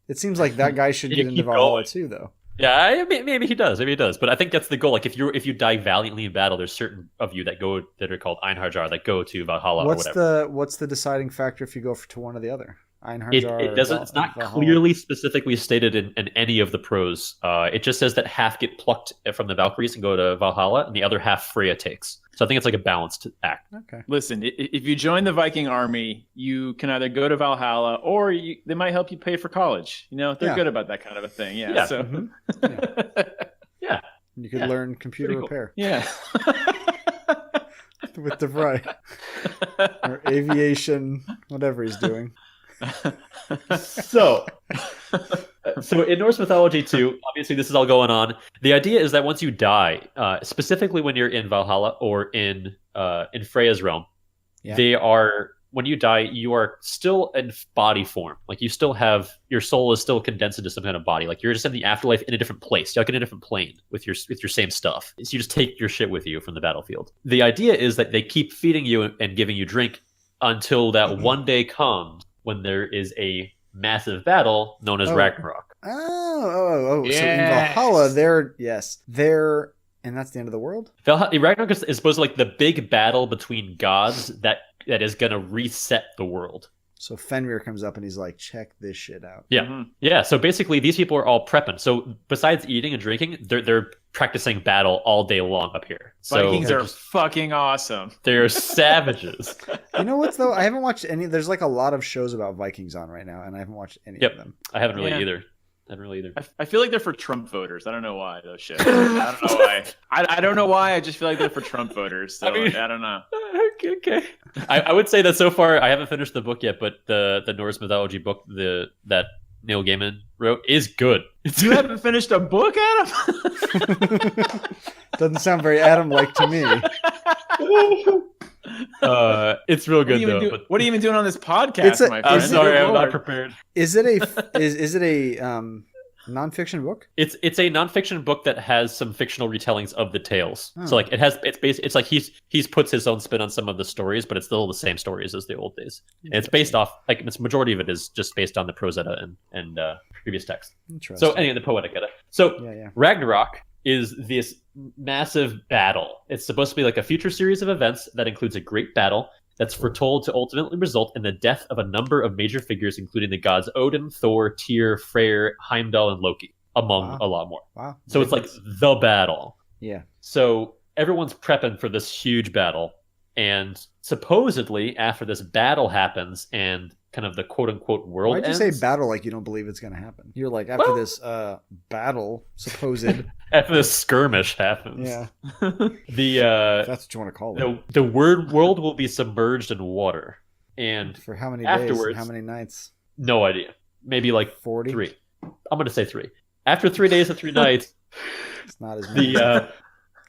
It seems like that guy should You get into keep Valhalla going. too, though. Yeah, maybe he does. But I think that's the goal. Like if you die valiantly in battle, there's certain of you that are called Einharjar that go to Valhalla or whatever. What's the deciding factor if you go to one or the other? Einharjar It doesn't. It's not clearly specifically stated in any of the prose. It just says that half get plucked from the Valkyries and go to Valhalla, and the other half Freya takes. So I think it's like a balanced act. Okay. Listen, if you join the Viking army, you can either go to Valhalla or they might help you pay for college. You know, they're Yeah. good about that kind of a thing. Yeah. Yeah. So, Yeah. You could Yeah. learn computer Pretty cool. repair yeah. with DeVry. Or aviation, whatever he's doing. So in Norse mythology too, obviously this is all going on. The idea is that once you die, specifically when you're in Valhalla or in Freya's realm, Yeah. when you die, you are still in body form. Like you still have your soul is still condensed into some kind of body. Like you're just in the afterlife in a different place. You're like in a different plane with your same stuff. So you just take your shit with you from the battlefield. The idea is that they keep feeding you and giving you drink until that one day comes when there is a massive battle known as Ragnarok. Oh. So in Yes. Valhalla, they're, and that's the end of the world? Ragnarok is supposed to like the big battle between gods that is going to reset the world. So Fenrir comes up and he's like, check this shit out. Yeah. Mhm. Yeah. So basically, these people are all prepping. So besides eating and drinking, they're practicing battle all day long up here. So Vikings are fucking awesome. they're savages. You know what, though? I haven't watched any. There's like a lot of shows about Vikings on right now, and I haven't watched any Yep. of them. I haven't really Yeah. either. I feel like they're for Trump voters. I don't know why those shit. I don't know why. I don't know why. I just feel like they're for Trump voters. So I mean- I don't know. Okay. I would say that so far I haven't finished the book yet, but the Norse mythology book that Neil Gaiman wrote is good. You haven't finished a book, Adam? Doesn't sound very Adam-like to me. It's real good though. But What are you even doing on this podcast, my I'm friend? sorry, Good I'm not Lord. prepared. Is it a nonfiction book? It's a nonfiction book that has some fictional retellings of the tales. Oh. So like it's like he's puts his own spin on some of the stories, but it's still the same stories as the old days. And it's based off like its majority of it is just based on the Prose Edda and previous text. Interesting. So anyway, the Poetic Edda. So Yeah. Ragnarok is this massive battle. It's supposed to be like a future series of events that includes a great battle that's foretold to ultimately result in the death of a number of major figures, including the gods Odin, Thor, Tyr, Freyr, Heimdall, and Loki, among Wow. a lot more. Wow. So it's like the battle. Yeah. So everyone's prepping for this huge battle. And supposedly, after this battle happens and kind of the quote-unquote world Why'd you ends, say battle like you don't believe it's going to happen? You're like, after this battle, supposed... after this skirmish happens, yeah. the That's what you want to call it. the world will be submerged in water. And For how many days and afterwards- how many nights? no idea. Maybe like 40? 3. I'm going to say 3. After 3 days and 3 nights, It's not as many.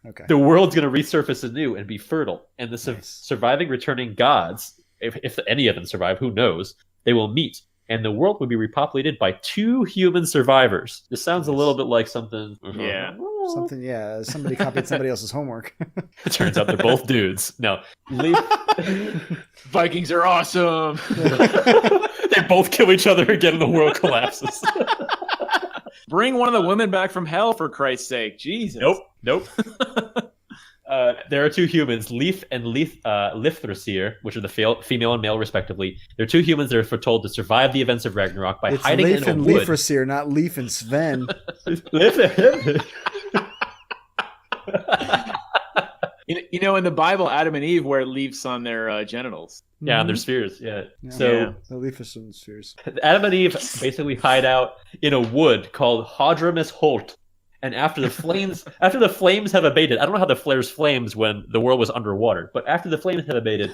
Okay. the world's going to resurface anew and be fertile. And the Nice. surviving returning gods, if any of them survive, who knows, they will meet. And the world will be repopulated by 2 human survivors. This sounds a little bit like something. Yeah. Something, yeah. Somebody copied somebody else's homework. It turns out they're both dudes. No. Vikings are awesome. They both kill each other again and the world collapses. Bring one of the women back from hell, for Christ's sake. Jesus. Nope. there are two humans, Leif and Lifthrasir, which are the female and male respectively. They're two humans that are foretold to survive the events of Ragnarok by hiding Leif in a and wood. Liefrasir, not Leif and Sven. You know, in the Bible, Adam and Eve wear leaves on their genitals. Yeah, on their spheres. Yeah. Yeah. So The Liefrasir spheres. Adam and Eve basically hide out in a wood called Hadramis Holt. And after the flames have abated, I don't know how the flares flames when the world was underwater, but after the flames have abated,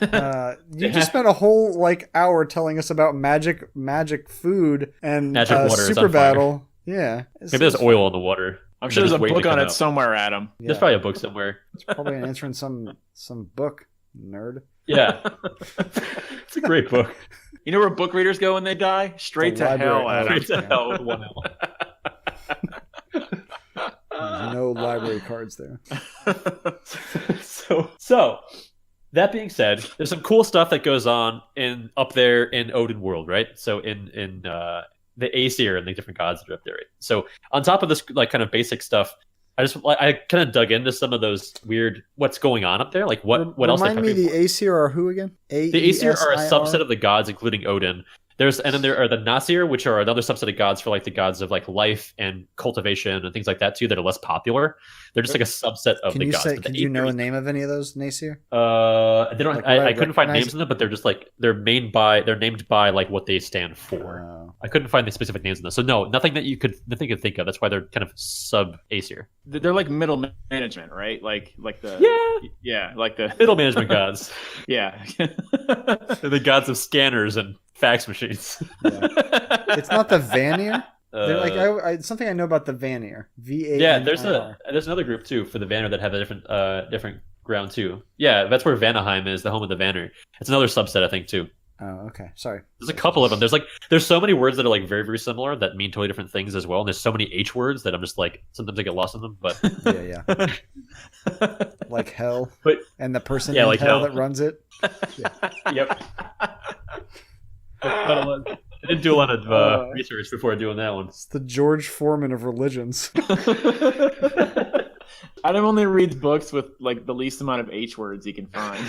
You just spent a whole hour telling us about magic food and Magic water is super on fire. battle. Yeah, maybe there's oil in the water. I'm sure there's a book on it out. somewhere, Adam. Yeah. There's probably a book somewhere. It's probably an answer in some book, nerd. Yeah. It's a great book. You know where book readers go when they die? Straight The to library. hell, Adam. Straight to hell with 1 L. There's no library cards there. So that being said, there's some cool stuff that goes on up there in Odin world, right? So in the Aesir and the different gods that are up there. Right? So on top of this kind of basic stuff, I kind of dug into some of those weird what's going on up there, like what else. Remind me, the Aesir are who again? The Aesir are a subset of the gods, including Odin. And then there are the Nasir, which are another subset of gods for the gods of life and cultivation and things like that too, that are less popular. They're just a subset of the gods. Can you know the name of any of those Nasir? They don't. I couldn't find names in them, but they're just they're named by what they stand for. I couldn't find the specific names in them, so no, nothing you could think of. That's why they're kind of sub Aesir. They're like middle management, right? Like the the middle management gods. Yeah, they're the gods of scanners and fax machines. Yeah. It's not the Vanir. They're something I know about the Vanir. VANIR. Yeah, there's another group too for the Vanir that have a different ground too. Yeah, that's where Vanaheim is, the home of the Vanir. It's another subset, I think, too. Oh, okay. Sorry. There's a couple of them. There's so many words that are very, very similar that mean totally different things as well. And there's so many H words that I'm just sometimes I get lost in them. But yeah. Like hell. And the person in hell that runs it. Yeah. Yep. I didn't do a lot of research before doing that one. It's the George Foreman of religions. Adam only reads books with the least amount of H words he can find.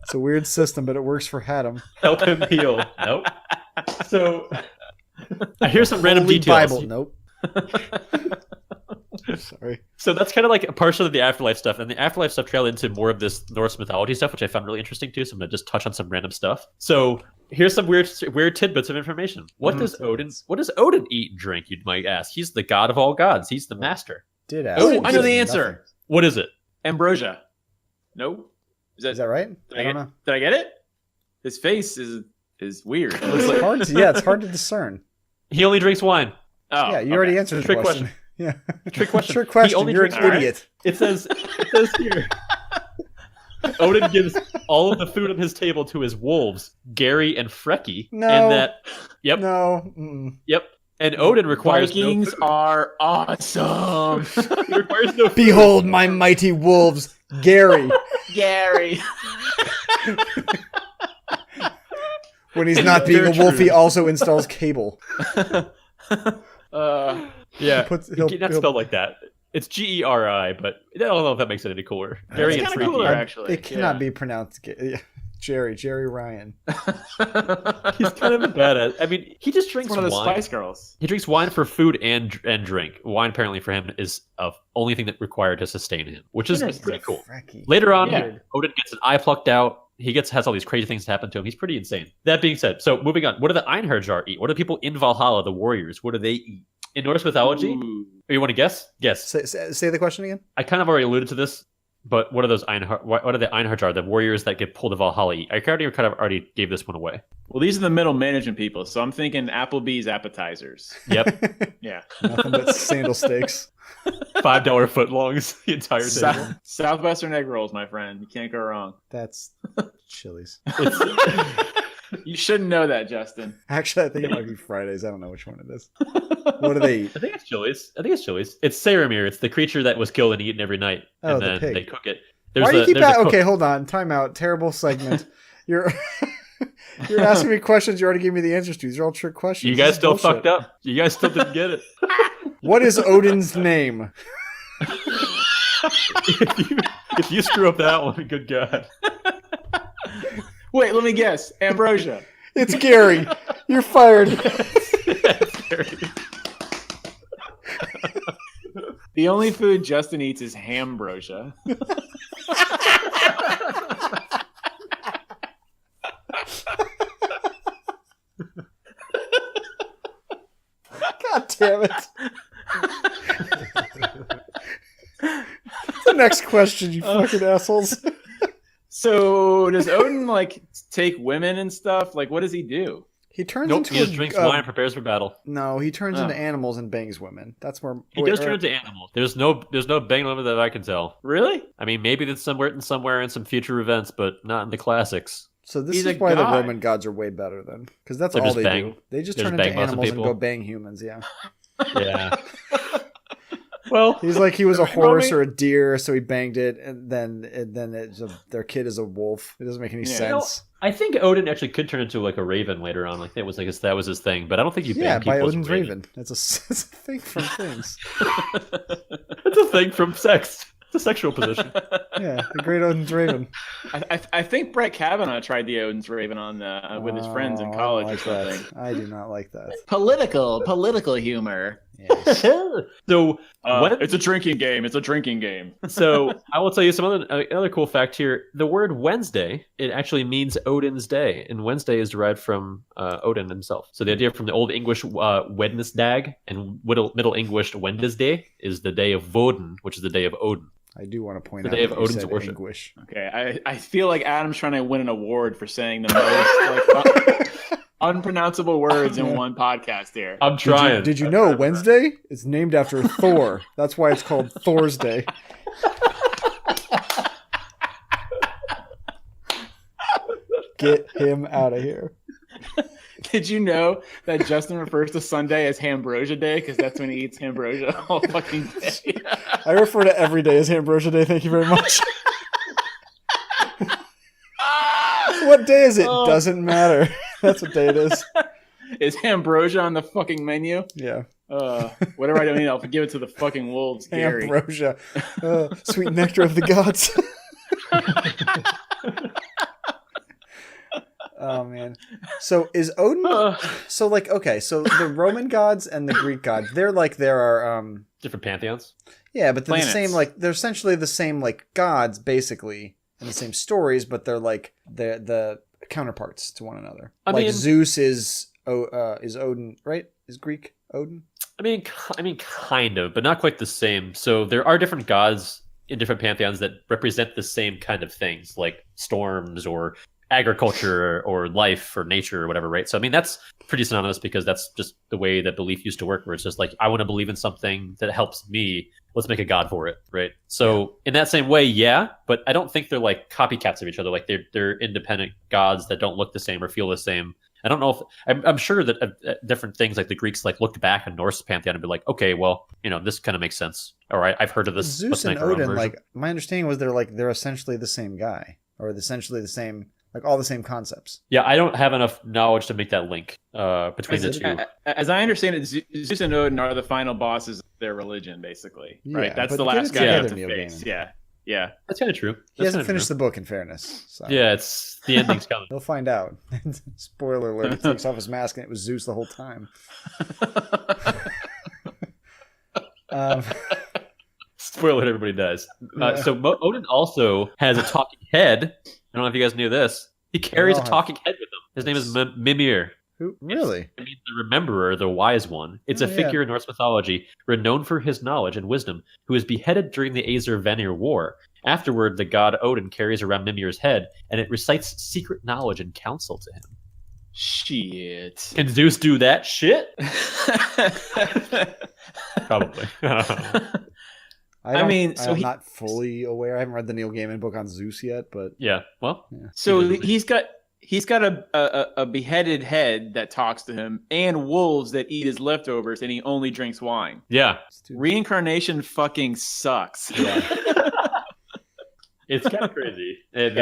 It's a weird system, but it works for Haddam. Help him heal. Nope. So I hear some random Holy details. Bible. Nope. Sorry. So that's kind of a partial of the Afterlife stuff, and the Afterlife stuff trailed into more of this Norse mythology stuff, which I found really interesting too. So I'm gonna just touch on some random stuff. So here's some weird tidbits of information. What does Odin eat and drink? You might ask. He's the god of all gods. He's the master. Did ask. Oh, I know the answer. Nothing. What is it? Ambrosia. Nope. Is that right? I don't know. Did I get it? His face is weird. It's hard to discern. He only drinks wine. Oh, yeah, you already answered the trick question. Yeah. Trick question. Trick question. He only You're an drinks wine. idiot. It says here. Odin gives all of the food on his table to his wolves, Gary and Freki. No. And that. Yep. No. Mm-mm. Yep. And Odin requires Vikings no food. are awesome. He requires no food. Behold my mighty wolves, Gary. Gary. When he's not being a wolf, he also installs cable. Yeah, not spelled like that. It's Geri, but I don't know if that makes it any cooler. Gary and It's kind Freaky. of cooler, actually. It cannot be pronounced. Jerry Ryan. He's kind of a badass. I mean, he just drinks one of the wine. Spice Girls. He drinks wine for food and drink. Wine apparently for him is the only thing that required to sustain him, which is pretty cool. Later on, Odin gets an eye plucked out. He has all these crazy things happen to him. He's pretty insane. That being said, so moving on. What do the Einherjar eat? What do people in Valhalla, the warriors, what do they eat? In Norse mythology? Ooh. You want to guess? Guess. Say the question again. I kind of already alluded to this, but what are those what are the Einherjar, the warriors that get pulled to Valhalla eat? I kind of already gave this one away. Well, these are the middle management people, so I'm thinking Applebee's appetizers. Yep. Yeah. Nothing but sandal steaks. $5 footlongs the entire table. Southwestern egg rolls, my friend. You can't go wrong. That's Chili's. You shouldn't know that, Justin. Actually, I think it might be Fridays. I don't know which one it is. What do they eat? I think it's Chili's. It's Saramir. It's the creature that was killed and eaten every night. Oh, and the then pig. they cook it. Why do you keep that? Okay, hold on. Time out. Terrible segment. You're asking me questions you already gave me the answers to. These are all trick questions. You guys still fucked up. You guys still didn't get it. What is Odin's name? if you screw up that one, good God. Wait, let me guess. Ambrosia. It's Gary. You're fired. The only food Justin eats is hambrosia. God damn it. The next question, you fucking assholes. So does Odin like take women and stuff? Like, what does he do? He turns Nope, into he just drinks wine and prepares for battle. No, he turns into animals and bangs women. That's where He does turn into animals. There's no bang limit that I can tell. Really? I mean, maybe that's somewhere in some future events, but not in the classics. So this He's is a why the god. Roman gods are way better then, because that's They're all just they bang- do. They just they turn just into bang lots of animals and people. go bang humans. Yeah. Yeah. Well, He's like he was a horse Roman- or a deer, so he banged it, and then their kid is a wolf. It doesn't make any Yeah. sense. I think Odin actually could turn into like a raven later on. Like that was his thing, but I don't think you bang Yeah, people by as a Odin's Raven. It's a thing from things. It's a thing from sex. It's a sexual position. Yeah, the great Odin's Raven. I think Brett Kavanaugh tried the Odin's Raven on with his friends in college I or don't like something. that. I do not like that. Political humor. Yes. So It's a drinking game. It's a drinking game. So I will tell you some other cool fact here. The word Wednesday, it actually means Odin's day, and Wednesday is derived from Odin himself. So the idea from the Old English Wednesdag and Middle English Wednesday is the day of Voden, which is the day of Odin. I do want to point The out day of that you Odin's said worship. anguish. Okay, I feel like Adam's trying to win an award for saying the most unpronounceable words in one podcast here. I'm trying. Did you know Wednesday? It's named after Thor. That's why it's called Thor's Day. Get him out of here. Did you know that Justin refers to Sunday as Ambrosia Day because that's when he eats ambrosia all fucking day? I refer to every day as Ambrosia Day. Thank you very much. What day is it? Doesn't matter. That's what day it is. Is ambrosia on the fucking menu? Yeah. Whatever I don't eat, I'll give it to the fucking wolves, Gary. Ambrosia. Sweet nectar of the gods. Oh man. So is Odin so like okay, so the Roman gods and the Greek gods, there are Different pantheons. yeah, but they're Planets. the same like they're essentially the same like gods basically and the same stories, but they're like the counterparts to one another. I like mean- Zeus is Odin, right? Is Greek Odin? I mean, kind of, but not quite the same. So there are different gods in different pantheons that represent the same kind of things, like storms or agriculture or life or nature or whatever, right? So I mean, that's pretty synonymous because that's just the way that belief used to work, where it's just like, I want to believe in something that helps me. Let's make a god for it, right? So in that same way, yeah, but I don't think they're like copycats of each other. Like they're independent gods that don't look the same or feel the same. I don't know if I'm sure that different things like the Greeks like looked back in Norse pantheon and be like, okay, well, this kind of makes sense. All right, I've heard of this. Zeus Let's and make our own Odin, version. like my understanding was they're essentially the same guy, or essentially the same, like all the same concepts. Yeah, I don't have enough knowledge to make that link between the two. As I understand it, Zeus and Odin are the final bosses of their religion, basically. Yeah, right? That's but the get last it guy you have together, to Neil face. Gaiman. Yeah. That's kind of true. He hasn't finished the book, in fairness. So. Yeah, it's the ending's coming. He'll find out. Spoiler alert, he takes off his mask and it was Zeus the whole time. Spoiler alert, everybody dies. Yeah. So Odin also has a talking head. I don't know if you guys knew this. He carries a talking head with him. His name is Mimir. Who really? It means the rememberer, the wise one. It's a figure in Norse mythology renowned for his knowledge and wisdom, who was beheaded during the Aesir-Vanir War. Afterward, the god Odin carries around Mimir's head, and it recites secret knowledge and counsel to him. Shit. Can Zeus do that shit? Probably. I'm so not fully aware. I haven't read the Neil Gaiman book on Zeus yet, but Yeah, well, So he's got a beheaded head that talks to him, and wolves that eat his leftovers, and he only drinks wine. yeah. Reincarnation fucking sucks. Yeah. It's kind of crazy. And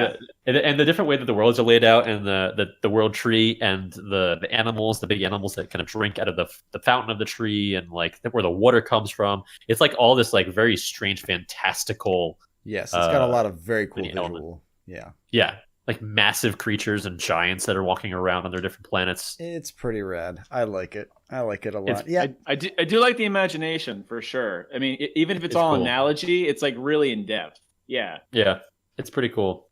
the different way that the worlds are laid out, and the world tree, and the animals, the big animals that kind of drink out of the fountain of the tree, and like where the water comes from. It's like all this like very strange, fantastical. Yes, it's got a lot of very cool visual. element. Yeah. Yeah, like massive creatures and giants that are walking around on their different planets. It's pretty rad. I like it. I like it a lot. I do like the imagination for sure. I mean, even if it's all cool. analogy, it's like really in depth. Yeah. Yeah, it's pretty cool.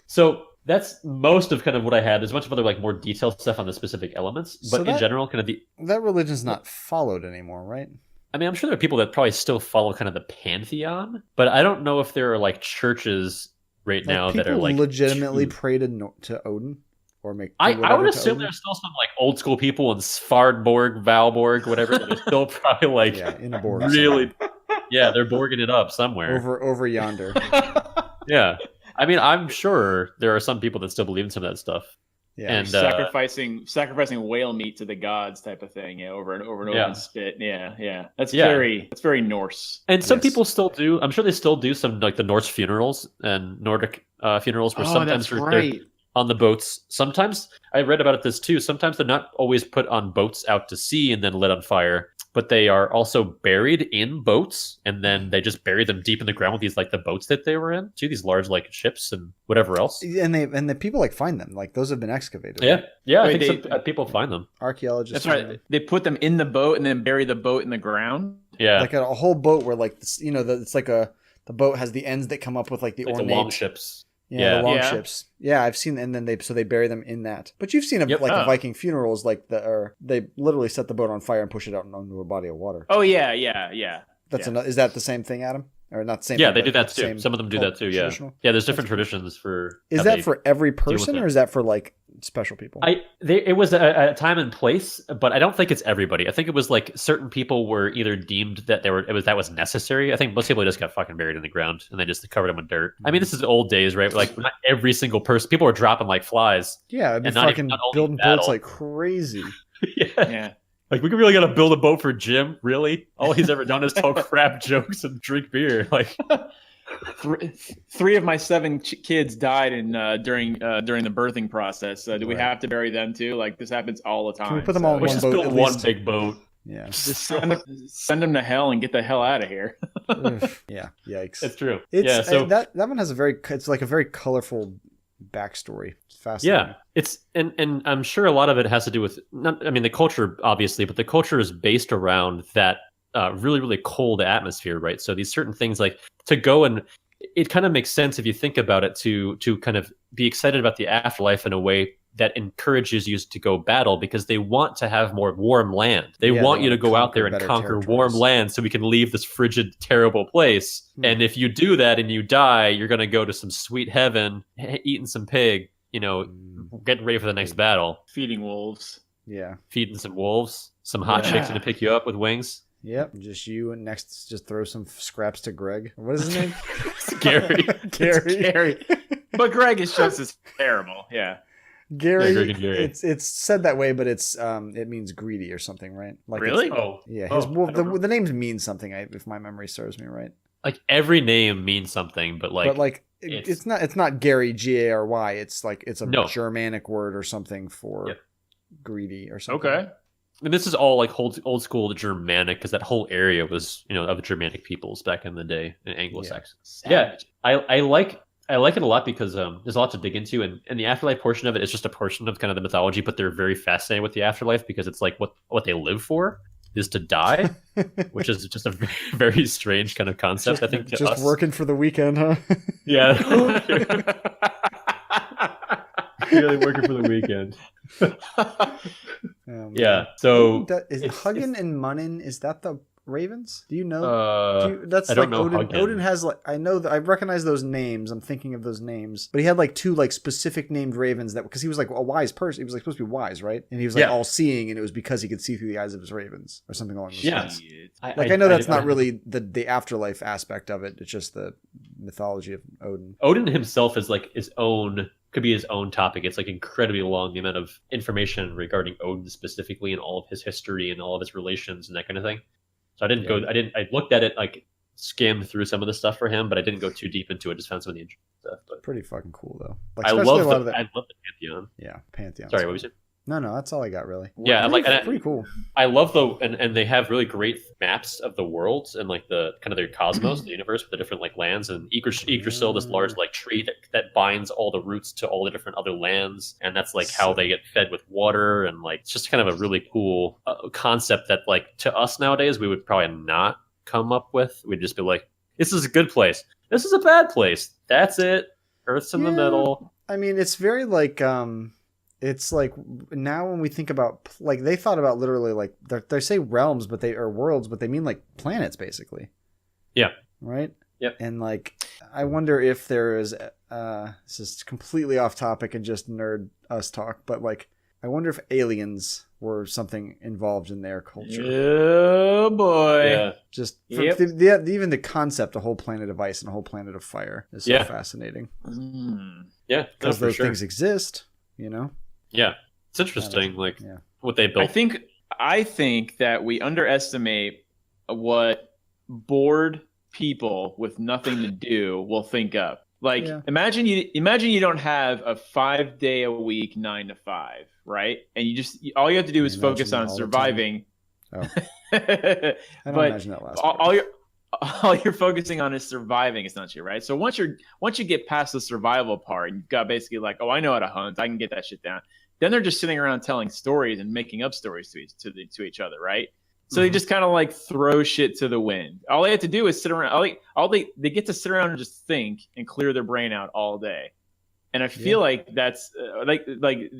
So that's most of kind of what I had. There's a bunch of other like more detailed stuff on the specific elements, but in general, kind of that religion's not followed anymore, right? I mean, I'm sure there are people that probably still follow kind of the pantheon, but I don't know if there are like churches right now that are like legitimately pray to Odin or make. I would assume there's still some like old school people in Svardborg, Valborg, whatever that are still probably like in a Borg really, they're borging it up somewhere over yonder. Yeah, I mean, I'm sure there are some people that still believe in some of that stuff. Yeah, and sacrificing whale meat to the gods type of thing, over and over and spit. Yeah. That's very Norse. And some people still do. I'm sure they still do some like the Norse funerals and Nordic funerals where sometimes they're on the boats. Sometimes I read about this too. Sometimes they're not always put on boats out to sea and then lit on fire, but they are also buried in boats, and then they just bury them deep in the ground with these like the boats that they were in, too, these large like ships and whatever else. And the people like find them, like those have been excavated. Yeah. I think some people find them. Archaeologists. That's right. They put them in the boat and then bury the boat in the ground. Yeah, like a whole boat where like it's like the boat has the ends that come up with like the like ornate the long ships. Yeah, the long ships. Yeah, I've seen, and then they bury them in that. But you've seen a Viking funerals, like they literally set the boat on fire and push it out into a body of water. Oh yeah. Is that the same thing, Adam? Or not the same? Yeah, thing, they do that too. Some of them do that too. Yeah, there's different traditions for. Is that for every person, or is that for like special people? It was a time and place, but I don't think it's everybody. I think it was like certain people were either deemed that that was necessary. I think most people just got fucking buried in the ground and they just covered them with dirt. I mean, this is old days, right? Like not every single person. People were dropping like flies. Yeah, and fucking building boats like crazy. Yeah. Like, we really got to build a boat for Jim? Really? All he's ever done is tell crap jokes and drink beer. Like, 3 of my 7 kids died during the birthing process. Do we have to bury them too? Like, this happens all the time. Can we put them all in one boat? Build one big boat. Yeah. Just send them to hell and get the hell out of here. Yeah. Yikes. It's true. So that one has a very colorful backstory. It's fascinating. Yeah, it's and I'm sure a lot of it has to do with the culture, obviously, but the culture is based around that really, really cold atmosphere, right? So these certain things, like to go, and it kind of makes sense if you think about it, to kind of be excited about the afterlife in a way that encourages you to go battle, because they want to have more warm land. They want you to go out there and conquer warm land so we can leave this frigid, terrible place. And if you do that and you die, you're going to go to some sweet heaven, eating some pig, getting ready for the next battle. Feeding wolves. Yeah. Feeding some wolves, some hot chicks to pick you up with wings. Yep, just you, and next just throw some scraps to Greg. What is his name? Gary. Gary. But Greg is just as terrible. Yeah. Gary, Gary. It's said that way, but it means greedy or something, right? Like really? Yeah. The names mean something, if my memory serves me right. Like every name means something, but it's not Gary, Gary. It's like it's a Germanic word or something for greedy or something. Okay. And this is all like old school Germanic, because that whole area was of Germanic peoples back in the day, in Anglo-Saxons. Yeah, I like it a lot because there's a lot to dig into, and the afterlife portion of it is just a portion of kind of the mythology, but they're very fascinated with the afterlife because it's like what they live for is to die, which is just a very, very strange kind of concept. I think just working for the weekend, huh? Yeah, really working for the weekend. Yeah. So is Hugin and Munnin? Is that the ravens? Do you know? That's I don't know. Odin. Odin has I know that I recognize those names. I'm thinking of those names, but he had like 2 like specific named ravens because he was like a wise person. He was like supposed to be wise, right? And he was like all seeing, and it was because he could see through the eyes of his ravens or something along those lines. I know that's not really the afterlife aspect of it. It's just the mythology of Odin. Odin himself is like could be his own topic. It's like incredibly long, the amount of information regarding Odin specifically and all of his history and all of his relations and that kind of thing. So I looked at it like skimmed through some of the stuff for him, but I didn't go too deep into it. Just found some of the interesting stuff. But Pretty fucking cool though. Like, I especially love a lot of I love the Pantheon. Yeah, Pantheon. Sorry, what was it? No, that's all I got really. Yeah, Pretty cool. I love and they have really great maps of the worlds and like the kind of their cosmos, the universe with the different like lands, and Yggdrasil, this large like tree that binds all the roots to all the different other lands, and that's like how they get fed with water, and like it's just kind of a really cool concept that like to us nowadays we would probably not come up with. We'd just be like, this is a good place, this is a bad place, that's it. Earth's in the middle. I mean, it's very like it's like now when we think about like they thought about literally like they say realms, but they are worlds, but they mean like planets basically. Yeah. Right. Yep. And like I wonder if there is this is completely off topic and just nerd us talk, but like I wonder if aliens were something involved in their culture. Oh boy. Yeah. Just Yep. even the concept, a whole planet of ice and a whole planet of fire is so fascinating. Yeah, Because for those sure. things exist, you know? Yeah, it's interesting, like Yeah. what they built. I think that we underestimate what bored people with nothing to do will think up. Like, Yeah. imagine you don't have a 5-day a week 9 to 5, right? And all you have to do is focus Imagine on all the time. surviving. Oh. I don't But imagine that last all you're focusing on is surviving, essentially, right? So once you get past the survival part, and you've got basically like, oh, I know how to hunt, I can get that shit down. Then they're just sitting around telling stories and making up stories to each other, right? So they just kind of like throw shit to the wind. All they have to do is sit around. They get to sit around and just think and clear their brain out all day. And I feel like that's like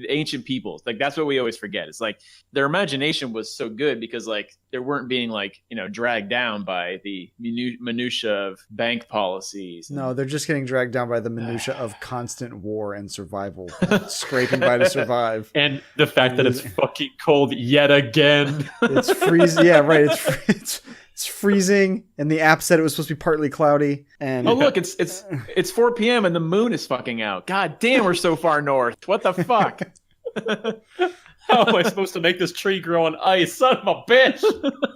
ancient peoples. Like that's what we always forget. It's like their imagination was so good because like they weren't being like, dragged down by the minutia of bank policies. No, they're just getting dragged down by the minutia of constant war and survival, scraping by to survive. And the fact that it's fucking cold yet again. It's freezing. Yeah, right. It's freezing, and the app said it was supposed to be partly cloudy. And oh look, it's 4 p.m. and the moon is fucking out. God damn, we're so far north. What the fuck? How am I supposed to make this tree grow on ice? Son of a bitch!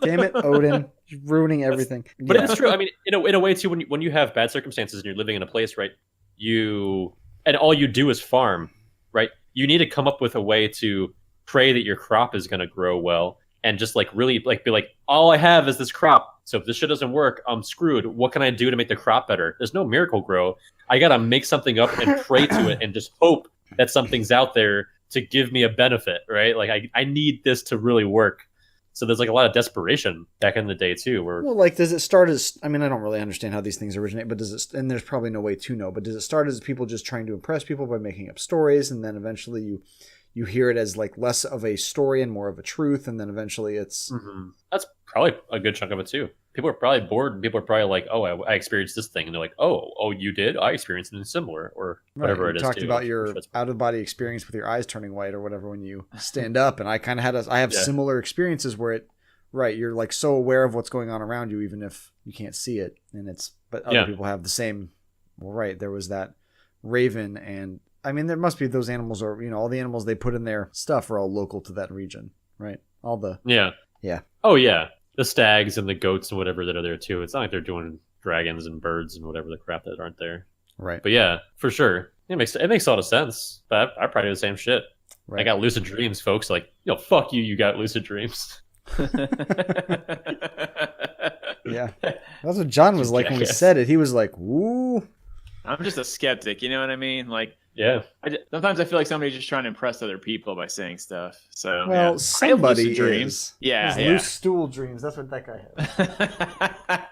Damn it, Odin, you're ruining everything. But it's true. I mean, in a way too. When you have bad circumstances and you're living in a place, right? And all you do is farm, right? You need to come up with a way to pray that your crop is going to grow well. And just like really like be like, all I have is this crop. So if this shit doesn't work, I'm screwed. What can I do to make the crop better? There's no miracle grow. I gotta make something up and pray to it and just hope that something's out there to give me a benefit, right? Like I need this to really work. So there's like a lot of desperation back in the day too. Well, like does it start as? I mean, I don't really understand how these things originate, but does it? And there's probably no way to know. But does it start as people just trying to impress people by making up stories, and then eventually you hear it as like less of a story and more of a truth, and then eventually it's That's probably a good chunk of it too. People are probably bored, and people are probably like, "Oh, I experienced this thing," and they're like, "Oh, you did? I experienced something similar," or whatever right. it is. Talked too. about your out of body experience with your eyes turning white or whatever when you stand up, and I kind of I have similar experiences where you're like so aware of what's going on around you, even if you can't see it, but other people have the same. Well, right, there was that raven and. I mean, there must be those animals are, all the animals they put in their stuff are all local to that region, right? All the... Yeah. Yeah. Oh, yeah. The stags and the goats and whatever that are there, too. It's not like they're doing dragons and birds and whatever the crap that aren't there. Right. But yeah, for sure. It makes a lot of sense. But I probably do the same shit. Right. I got lucid dreams, folks. Like, fuck you, you got lucid dreams. Yeah. That's what John was like when we said it. He was like, "Woo." I'm just a skeptic, you know what I mean? Like, yeah. Sometimes I feel like somebody's just trying to impress other people by saying stuff. So, well, yeah. somebody dreams. is. Yeah, Loose stool dreams. That's what that guy had.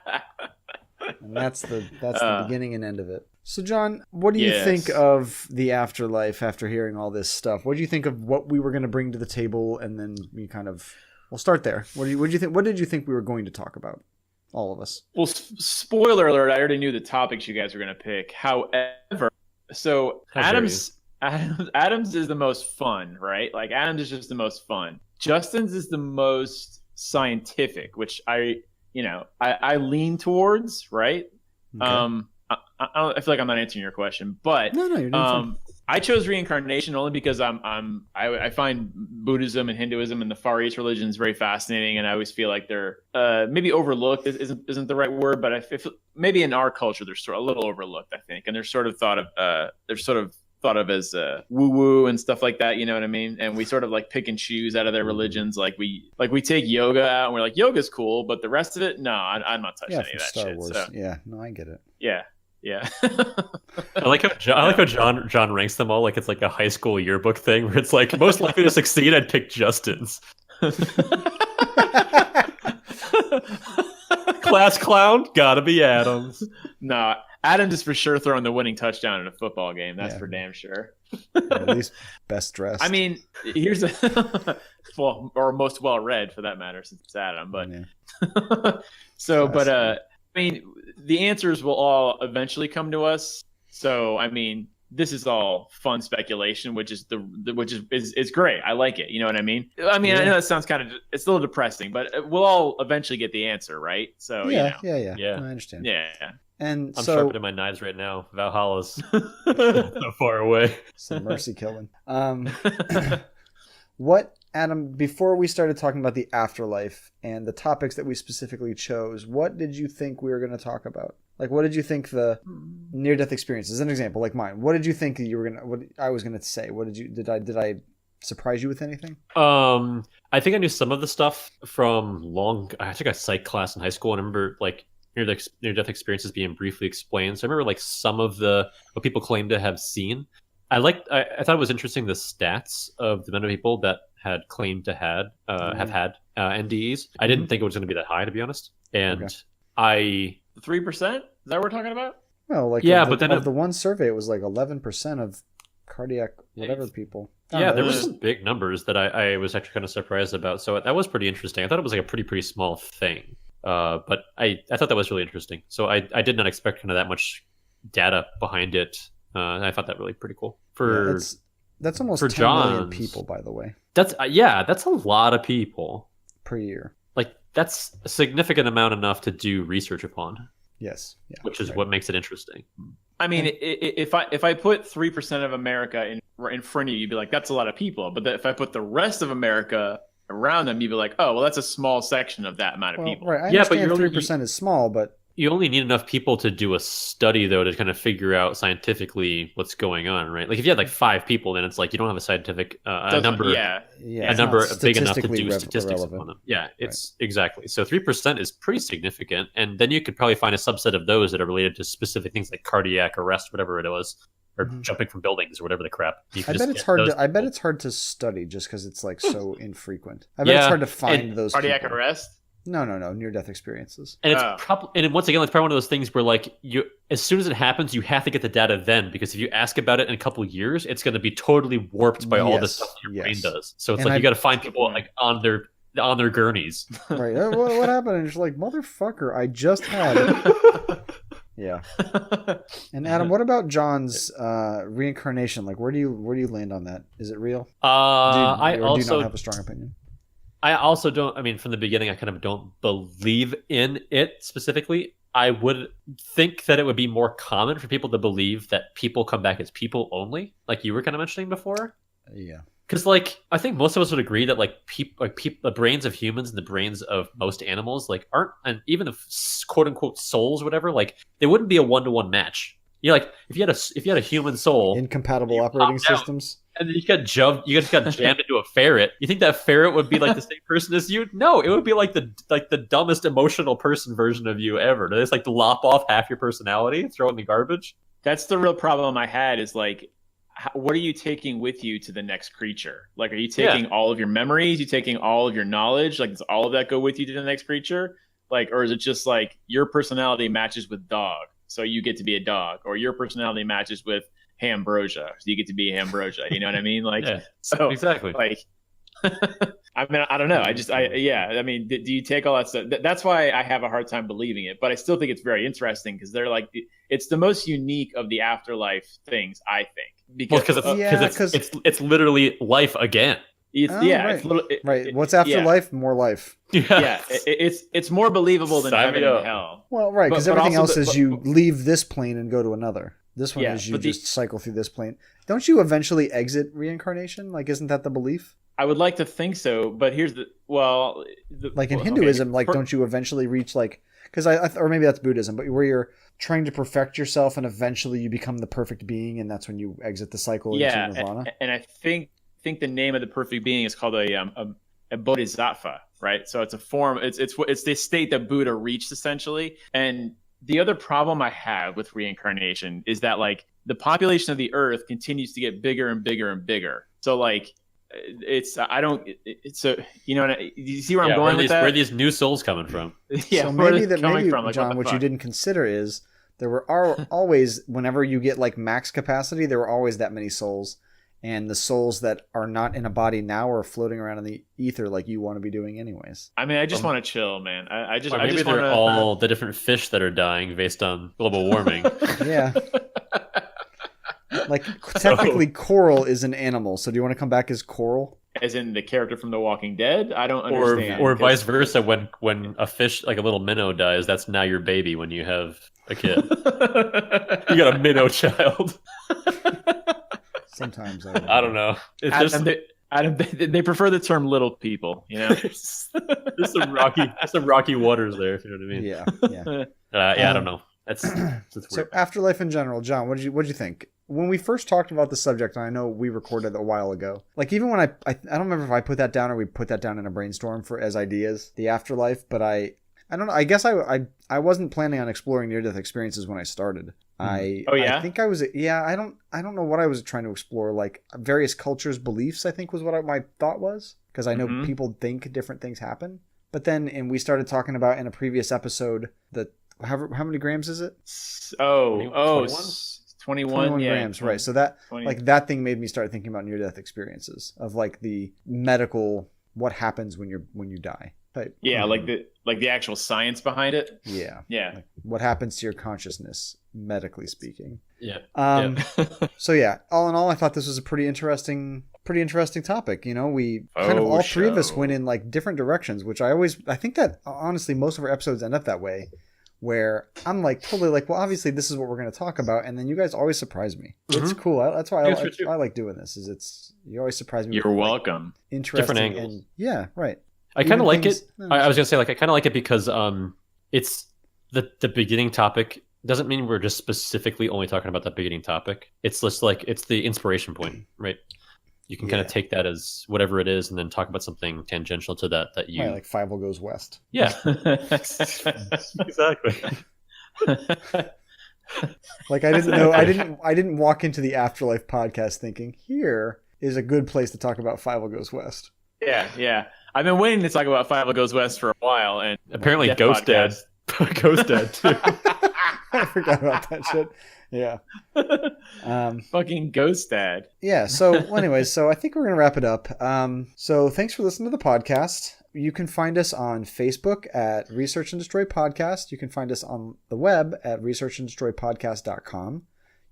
And that's the beginning and end of it. So, John, what do you think of the afterlife after hearing all this stuff? What do you think of what we were going to bring to the table, and then we'll start there. What did you think? What did you think we were going to talk about? All of us. Well, spoiler alert! I already knew the topics you guys were going to pick. However, so Adams is the most fun, right? Like Adams is just the most fun. Justin's is the most scientific, which I lean towards, right? Okay. I feel like I'm not answering your question, but no, you're doing fine. I chose reincarnation only because I find Buddhism and Hinduism and the Far East religions very fascinating, and I always feel like they're maybe overlooked isn't the right word, but maybe in our culture they're sort of a little overlooked, I think, and they're sort of thought of as woo woo and stuff like that. You know what I mean? And we sort of like pick and choose out of their religions. Like we take yoga out and we're like, yoga's cool, but the rest of it, no, I'm not touching any of that Star shit. Wars. So. Yeah, no, I get it. Yeah. I like how John ranks them all like it's like a high school yearbook thing where it's like most likely to succeed. I'd pick Justin's. Class clown, gotta be Adams. No, Adams is for sure throwing the winning touchdown in a football game. That's for damn sure. At least best dressed. I mean, here's or most well read for that matter, since it's Adam. But I mean, the answers will all eventually come to us. So I mean, this is all fun speculation, which is great. I like it. You know what I mean? I mean, I know that sounds it's a little depressing, but we'll all eventually get the answer, right? So yeah. No, I understand. Yeah. And I'm so, sharpening my knives right now. Valhalla's so far away. Some mercy killing. What, Adam, before we started talking about the afterlife and the topics that we specifically chose, what did you think we were going to talk about? Like, what did you think the near-death experience is? An example, like mine. What did you think that you were what I was going to say? What did I surprise you with anything? I think I knew some of the stuff from I took a psych class in high school, and I remember like near-death experiences being briefly explained. So I remember like some of what people claim to have seen. I thought it was interesting the stats of the amount of people that had claimed to have had NDEs. I didn't think it was going to be that high, to be honest. And 3%? Is that what we're talking about? Well, like but then the one survey, it was like 11% of cardiac people. There were some big numbers that I was actually kind of surprised about. So that was pretty interesting. I thought it was like a pretty small thing. But I thought that was really interesting. So I did not expect kind of that much data behind it. I thought that really pretty cool. That's almost 10 million people, by the way. That's a lot of people per year. Like that's a significant amount enough to do research upon. Yes, which is what makes it interesting. I mean, if I put 3% of America in front of you, you'd be like, that's a lot of people. But if I put the rest of America around them, you'd be like, oh, well, that's a small section of that amount of people. Right. I understand 3% is small, but you only need enough people to do a study, though, to kind of figure out scientifically what's going on, right? Like if you had like 5 people, then it's like you don't have a scientific number big enough to do statistics on them. Yeah, it's exactly. So 3% is pretty significant, and then you could probably find a subset of those that are related to specific things like cardiac arrest, whatever it was, or jumping from buildings or whatever the crap. I bet it's hard to study just because it's like so infrequent. I bet it's hard to find those cardiac people. Arrest. No, near-death experiences. And it's and once again, it's probably one of those things where like as soon as it happens, you have to get the data then, because if you ask about it in a couple of years, it's going to be totally warped by all the stuff your brain does. So it's you got to find people like on their gurneys. Right. What happened? And you're like, motherfucker, I just had it. Yeah. And Adam, what about John's reincarnation? Like, where do you land on that? Is it real? I do you not have a strong opinion? I also don't. I mean, from the beginning, I kind of don't believe in it specifically. I would think that it would be more common for people to believe that people come back as people only, like you were kind of mentioning before. Yeah. Because, like, I think most of us would agree that, like, the brains of humans and the brains of most animals, like, aren't, and even the quote unquote souls, whatever, like, they wouldn't be a 1-to-1 match. You know, like, if you had a human soul, incompatible operating systems, and then you just got jammed into a ferret. You think that ferret would be like the same person as you? No, it would be like the dumbest emotional person version of you ever. They just like lop off half your personality, throw it in the garbage. That's the real problem I had. Is like, what are you taking with you to the next creature? Like, are you taking all of your memories? You taking all of your knowledge? Like, does all of that go with you to the next creature? Like, or is it just like your personality matches with dog, so you get to be a dog, or your personality matches with Ambrosia, so you get to be Ambrosia? You know what I mean? Like, so exactly. Like, I mean, I don't know. I mean, do you take all that stuff? That's why I have a hard time believing it, but I still think it's very interesting because they're like, it's the most unique of the afterlife things, I think, because it's literally life again. Right. What's afterlife? More life. Yeah. It's more believable than heaven and hell. Well, right, because everything else is you leave this plane and go to another. This one is you just cycle through this plane. Don't you eventually exit reincarnation? Like, isn't that the belief? I would like to think so, but here's the Like in well, Hinduism, okay. like don't you eventually reach like because or maybe that's Buddhism, but where you're trying to perfect yourself and eventually you become the perfect being, and that's when you exit the cycle into nirvana. And I think the name of the perfect being is called a bodhisattva, right? So it's a form. It's the state that Buddha reached essentially. And the other problem I have with reincarnation is that like the population of the Earth continues to get bigger and bigger and bigger. So like it's you know you see where I'm going with that? Where are these new souls coming from? Yeah, so where are maybe they coming from? Like, John, what you didn't consider is there were always, whenever you get like max capacity, there were always that many souls, and the souls that are not in a body now are floating around in the ether like you want to be doing anyways. I mean, I just want to chill, man. I just maybe they're all the different fish that are dying based on global warming. Yeah. Like, technically, Coral is an animal, so do you want to come back as Coral? As in the character from The Walking Dead? I don't understand. Or vice versa, when a fish, like a little minnow dies, that's now your baby when you have a kid. You got a minnow child. Sometimes. I don't know. It's Adam, they prefer the term little people, you know? There's some rocky waters there, if you know what I mean. Yeah. I don't know. That's so Afterlife in general, John, what did you think? When we first talked about the subject, and I know we recorded a while ago, like even when I don't remember if I put that down or we put that down in a brainstorm as ideas, the afterlife, but I don't know. I guess I wasn't planning on exploring near-death experiences when I started. I think I was. Yeah, I don't know what I was trying to explore. Like various cultures' beliefs, I think was what my thought was, because I know people think different things happen. But then, and we started talking about in a previous episode that how many grams is it? 21 grams, right? So that 20. like that thing made me start thinking about near-death experiences of like the medical what happens when you die. Yeah, like the actual science behind it. Yeah. Yeah. Like what happens to your consciousness, medically speaking. Yeah. So yeah, all in all, I thought this was a pretty interesting topic. You know, we kind of all three of us went in like different directions, which I think that honestly most of our episodes end up that way, where I'm like totally like, well, obviously this is what we're going to talk about, and then you guys always surprise me. It's cool. That's why I like doing this. You always surprise me. You're welcome. Interesting different angles. And yeah, right. I kind of like it. I was gonna say, like, I kind of like it because it's the beginning topic doesn't mean we're just specifically only talking about that beginning topic. It's just like it's the inspiration point, right? You can kind of take that as whatever it is, and then talk about something tangential to that you like 5 Goes West. Yeah, exactly. Like I didn't know. I didn't walk into the Afterlife podcast thinking here is a good place to talk about 5 Goes West. Yeah. I've been waiting to talk about 5 Goes West for a while, and apparently Ghost Dad too. I forgot about that shit. Yeah. Fucking Ghost Dad. Yeah. So anyways, so I think we're going to wrap it up. So thanks for listening to the podcast. You can find us on Facebook at Research and Destroy Podcast. You can find us on the web at researchanddestroypodcast.com.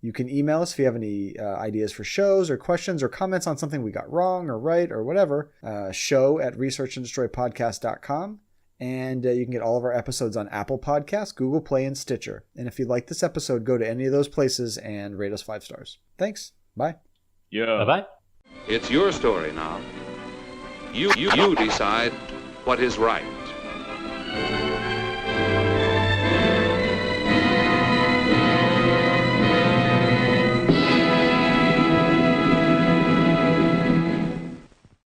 You can email us if you have any ideas for shows or questions or comments on something we got wrong or right or whatever. Show at researchanddestroypodcast.com. And you can get all of our episodes on Apple Podcasts, Google Play, and Stitcher. And if you like this episode, go to any of those places and rate us 5 stars. Thanks. Bye. Yeah. Bye-bye. It's your story now. You decide what is right.